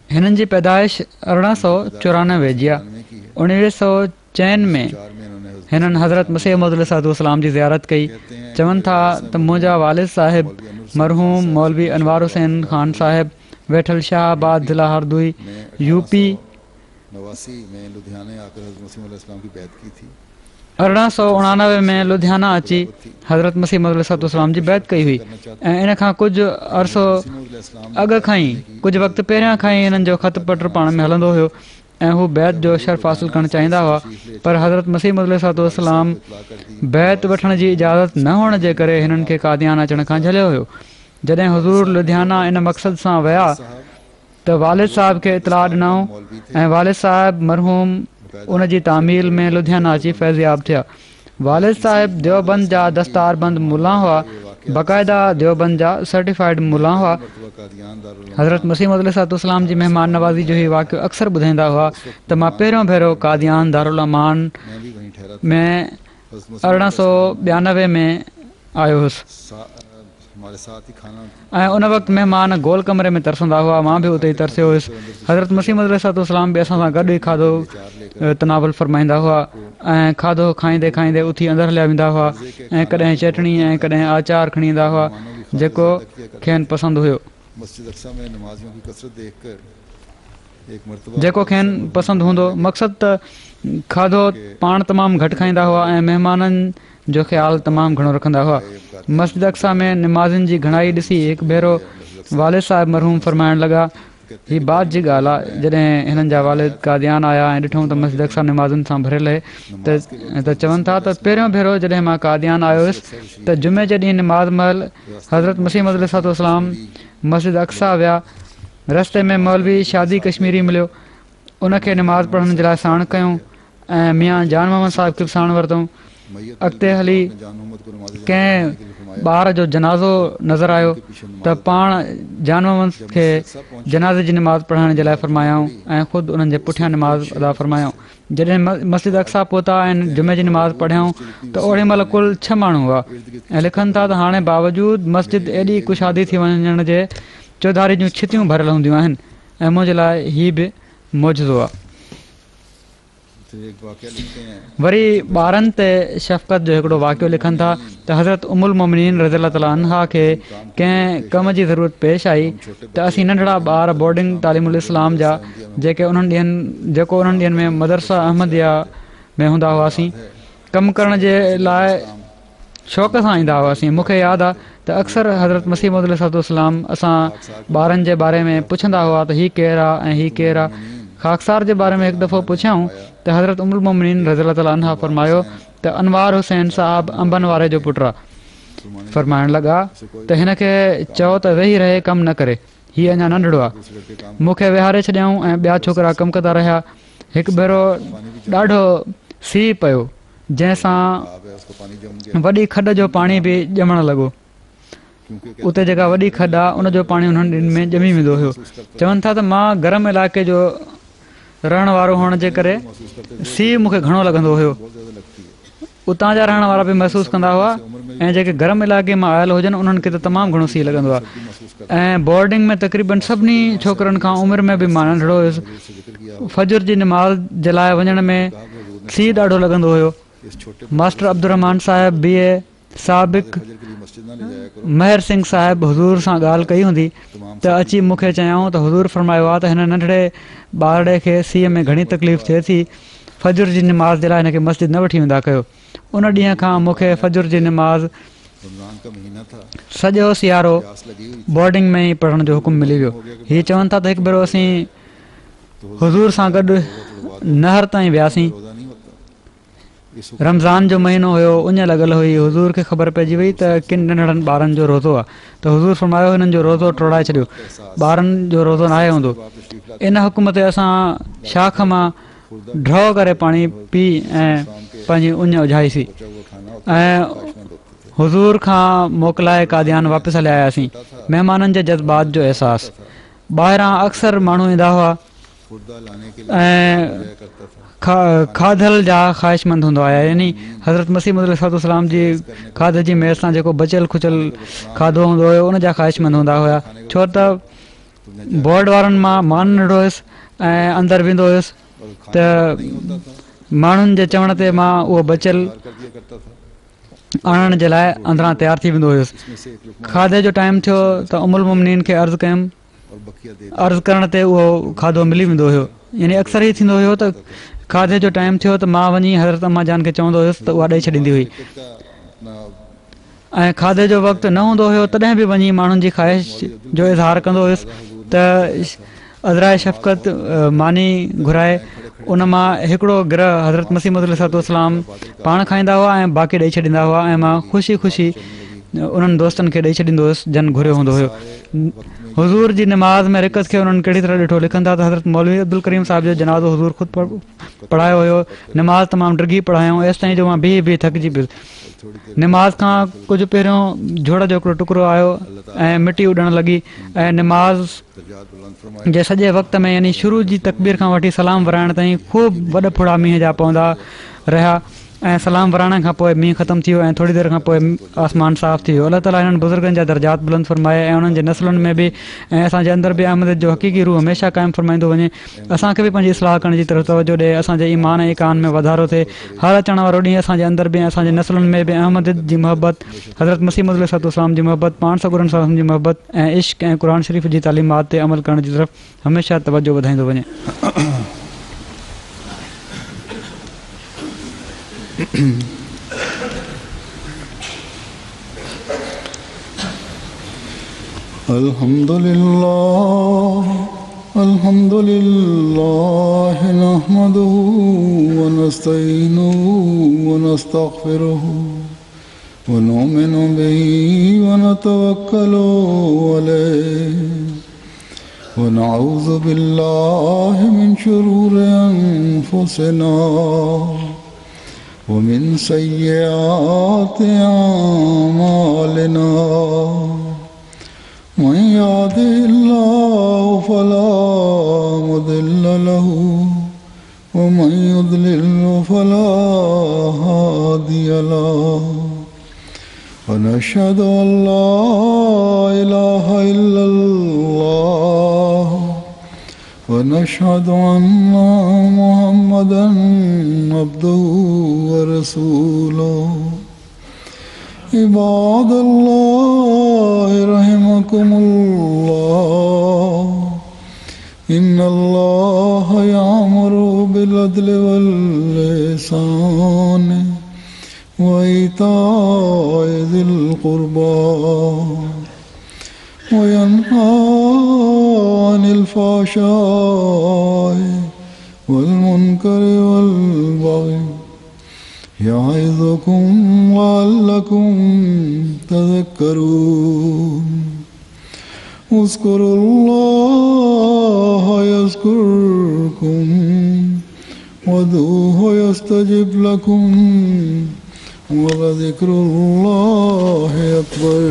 हिननि जी पैदाइश 1894 जी आहे। 1904 में इन्होंने हिननि हज़रत मसीह मौद अलैहिस्सलाम जी ज़ियारत कई। चवनि था त मुंहिंजा वालिद साहिब मरहूम मौलवी अनवार हुसैन ख़ान साहिब वेठल शाहबाद ज़िला हरदोई यूपी 89 में लुधियाने आकर हज़रत मसीह अलैहिस्सलाम की बैत की थी। 1889 में लुधियाना अची हज़रत मसीह मौद अलैहिस्सलाम जी बैत कई हुई ऐं इन खां कुझु अरसो अॻु खां ई, कुझु वक़्तु पहिरियां खां ई हिननि जो ख़त पत्र पाण में हलंदो हुयो ऐं हू बैत जो शर्फ़ हासिलु करणु चाहींदा हुआ। पर हज़रत मसीह मौद अलैहिस्सलाम बैत वठण जी इजाज़त न हुअण जे करे हिननि खे कादियान अचण खां झलियो हुयो। जॾहिं हुज़ूर लुधियाना इन मक़सद सां विया त वालिद साहिब खे इतलाह ॾिनऊं ऐं वालिद साहिब मरहूम उन जी तामील में लुधियाना अची फैज़याब थिया। वालिद साहिब देवबंद जा दस्तारबंद मुल्ला हुआ, बाक़ाइदा देवबंद जा सर्टिफाइड मुल्ला हुआ। हज़रत मसीह मौद अलैहिस्सलाम जी महिमान नवाज़ी जो ही वाक़ियो अक्सर ॿुधाईंदा हुआ त मां पहिरियों भेरो कादियान दारुल अमान में 1892 में आयो हुउसि ऐं उन वक़्तु महिमान गोल कमरे में तरसंदा हुआ, मां बि उते ई तरसियो हुयुसि। हज़रत मसीह मौद अलैहिस्सलाम बि असां सां गॾु ई खाधो तनावुल फरमाईंदा हुआ ऐं खाधो खाईंदे खाईंदे उथी अंदरि हलिया वेंदा हुआ ऐं कॾहिं चटणी ऐं कॾहिं आचार खणी ईंदा हुआ जेको खेनि पसंदि हुयो, जेको खेनि पसंदि हूंदो। मक़सदु त खाधो पाण तमामु घटि खाईंदा हुआ ऐं महिमाननि जो ख़्यालु तमामु घणो रखंदा हुआ। मस्जिद अक़सा में निमाज़िन जी घणाई ॾिसी हिकु भेरो वालिद साहिब मरहूम फरमाइण लॻा, हीअ बात जी ॻाल्हि आहे, जॾहिं हिननि जा वालिद कादियान आया ऐं ॾिठूं त मस्जिद अक़सा निमाज़िन सां भरियल आहे त चवनि था त पहिरियों भेरो जॾहिं मां कादियान आयो हुयुसि त जुमे जे ॾींहुं निमाज़ महल हज़रत मसीह मौद अलैहिस्सलाम मस्जिद अक़सा विया। रस्ते में मौलवी शादी कश्मीरी मिलियो, उनखे निमाज़ पढ़ण जे लाइ साण कयूं ऐं मियां जान मोहम्मद साहिब खे बि साण वरितऊं। अॻिते हली कंहिं ॿार जो जनाज़ो नज़र आयो त पाण जान मोहम्मद खे जनाज़े जी निमाज़ पढ़ण जे लाइ फरमायाऊं ऐं ख़ुदि उन्हनि जे पुठियां निमाज़ अदा फरमायाऊं। जॾहिं मस्जिद अक़सा पहुता ऐं जुमे जी निमाज़ पढ़ियाऊं त ओॾी महिल कुल 6 माण्हू हुआ ऐं लिखनि था त हाणे बावजूदि मस्जिद एॾी कुशादी थी वञण जे चौधारी जूं छितियूं भरियल हूंदियूं आहिनि ऐं मुंहिंजे लाइ हीअ बि मौजूदो आहे। वरी ॿारनि ते शफ़क़त जो हिकिड़ो वाक़ियो लिखनि था त हज़रत उमुल मोमिनीन रज़ियल्लाहु तआला अन्हा खे कंहिं कम जी ज़रूरत पेश आई त असीं नंढड़ा ॿार बोर्डिंग तालीमुल इस्लाम जा जेको उन्हनि ॾींहंनि में मदरसा अहमदिया में हूंदा हुआसीं, कमु करण जे लाइ शौक़ सां ईंदा हुआसीं। मूंखे यादि आहे त अक्सर हज़रत मसीह मौद अलैहिस्सलाम असां ॿारनि जे बारे में पुछंदा हुआ त हीअ केरु आहे ऐं हीअ केरु आहे। ख़ाकसार जे बारे में हिकु दफ़ो पुछियऊं त हज़रत उमुल मोमिनीन रज़ियल्लाहु तआला अन्हा फरमायो त अनवार हुसैन साहिबु अंबनि वारे जो पुटु आहे। फरमाइण लॻा त हिन खे चओ त वेही रहे कमु न करे, हीअ अञा नंढड़ो आहे। मूंखे विहारे छॾियऊं ऐं ॿिया छोकिरा कमु कंदा रहिया। हिकु भेरो ॾाढो सीउ पियो जंहिंसां वॾी खॾ जो पाणी बि ॼमणु लॻो। उते जेका वॾी खॾ आहे उनजो पाणी उन्हनि ॾींहंनि में ॼमी वेंदो हुयो। चवनि था त मां गरम इलाइक़े जो रहण वारो हुअण जे करे सीउ मूंखे घणो लॻंदो हुयो। उतां जा रहण वारा बि महसूसु कंदा हुआ ऐं जेके गरम इलाइक़े मां आयल हुजनि उन्हनि खे त तमामु घणो सीउ लॻंदो आहे। ऐं बोर्डिंग में तक़रीबन सभिनी छोकिरनि खां उमिरि में बि मां नंढड़ो हुयुसि। फजर जी निमाज़ जे लाइ वञण में सीउ ॾाढो लॻंदो हुयो। मास्टर अब्दुर्रहमान साहिब BA साबिक़ महर सिंह साहिब हुज़ूर सां ॻाल्हि कई हूंदी त अची मूंखे चयाऊं त हुज़ूर फरमायो आहे त हिन नंढड़े ॿारड़े खे सीउ में घणी तकलीफ़ थिए थी, फजर जी निमाज़ जे लाइ हिनखे मस्जिद न वठी वेंदा कयो। उन ॾींहं खां मूंखे फजर जी निमाज़ सॼो सियारो बोर्डिंग में ई पढ़ण जो हुकुम मिली वियो। हीअ चवनि था त हिकु भेरो असीं हुज़ूर सां गॾु नहर ताईं वियासीं रमज़ान जो महीनो हुयो, उञ लॻल हुई। हुज़ूर खे ख़बर पइजी वई त किन नंढड़नि ॿारनि जो रोज़ो आहे, त हुज़ूर फरमायो हिननि जो रोज़ो टोड़ाए छॾियो, ॿारनि जो रोज़ो न आहे हूंदो। इन हुकुम ते असां शाख मां ड्रॉ करे पाणी पी ऐं पंहिंजी उञ उझाईसीं ऐं हुज़ूर खां मोकिलाए कादियान वापसि हलिया आयासीं। महिमाननि जे जज़्बात जो अहसासु, ॿाहिरां अक्सर माण्हू ईंदा हुआ ऐं खाधल जा ख़्वाहिशमंद हूंदा हुआ, यानी हज़रत मसीह मौद जी खाधे जी मेज़ सां जेको बचियल खुचियल खाधो हूंदो हुयो उन जा ख़्वाहिशमंद हूंदा हुआ। छो त बोर्ड वारनि मां मान नंढो हुयुसि ऐं अंदरि वेंदो हुयुसि त माण्हुनि जे चवण ते मां उहो बचियल आणण जे लाइ अंदरां तयारु थी वेंदो हुयुसि। खाधे जो टाइम थियो त उमुल मुमनीन खे अर्ज़ु कयुमि, अर्ज़ु करण ते उहो खाधो मिली वेंदो हुयो। यानी अक्सर ई थींदो हुयो त खाधे जो टाइम थियो त मां वञी हज़रत अम्मा जान खे चवंदो हुयुसि त उहा ॾेई छॾींदी हुई ऐं खाधे जो वक़्तु न हूंदो हुयो तॾहिं बि वञी माण्हुनि जी ख़्वाहिश जो इज़हार कंदो हुयुसि त अज़राए शफ़क़त मानी घुराए उन मां हिकिड़ो गिरह हज़रत मसीह मौद पाण खाईंदा हुआ ऐं बाक़ी ॾेई छॾींदा हुआ ऐं मां ख़ुशी ख़ुशी उन्हनि दोस्तनि खे ॾेई छॾींदो हुयुसि जन घुरियो हूंदो हुयो। हुज़ूर जी नमाज़ में रिकत खे उन्हनि कहिड़ी तरह ॾिठो, लिखनि था त हज़रत मौलवी अब्दुल करीम साहिब जो जनाज़ो हुज़ूर ख़ुदि पढ़ायो हुयो। नमाज़ तमामु डिघी पढ़ायूं, एसि ताईं जो मां बीह थकिजी पियुसि। नमाज़ खां कुझु पहिरियों झोड़ जो हिकिड़ो टुकड़ो आयो ऐं मिटी उॾण लॻी ऐं नमाज़ जे सॼे वक़्त में यानी शुरू जी तकबीर खां वठी सलाम वराइण ताईं ख़ूब वॾ फुड़ा मींहं जा पवंदा रहिया ऐं सलाम वराइण खां पोइ मींहुं ख़तमु थी वियो ऐं थोरी देरि खां पोइ आसमान साफ़ु थी वियो। अलाह ताला हिननि बुज़ुर्गनि जा दर्जात बुलंद फरमाए ऐं उन्हनि जे नसलुनि में बि ऐं असांजे अंदरि बि अहमद जो हक़ीक़ी रूह हमेशह क़ाइमु फरमाईंदो वञे। असांखे बि पंहिंजी इस्लाह करण जी तरफ़ तवजो ॾिए, असांजे ईमान ऐं इकान में वाधारो थिए। हर अचण वारो ॾींहुं असांजे अंदरि बि ऐं असांजे नसलुनि में बि अहमद जी मोहबत, हज़रत मसीह मौद जी मोहबत, पाण सगुरन साहब जी मोहबत ऐं इश्क ऐं क़ुर शरीफ़ जी तालीमात ते अमल करण जी तरफ़ हमेशह तवजो वधाईंदो वञे। अल्हम्दुलिल्लाह नहमदुहु व नस्तईनुहु व नस्तगफिरुहु व नुमिनु बिही व नतवक्कलु अलैहि व नऊज़ु बिल्लाहि मिन शुरूरि अनफुसिना व मिन सय्यिआति अअमालिना। मन यहदिहिल्लाहु फला मुदिल्ल लहु व मन युद्लिल्हु फला हादिय लहु व नशहदु अन ला इलाहा इल्लल्लाह व नशहदु अन्ना मुहम्मदन अब्दुहु व रसूलुहु। इबादल्लाह रहमकुमुल्लाह इन्नल्लाह यामुरु बिल अदलि वल इहसानि व ईताइ ज़िल क़ुर्बा व यन्हा अनिल फ़हशाइ वल मुनकरि वल बग़ि यइज़ुकुम लअल्लकुम तज़क्करून। उज़्कुरुल्लाह यज़्कुरकुम वदूहु यस्तजिब लकुम व लज़िक्रुल्लाहि अकबर।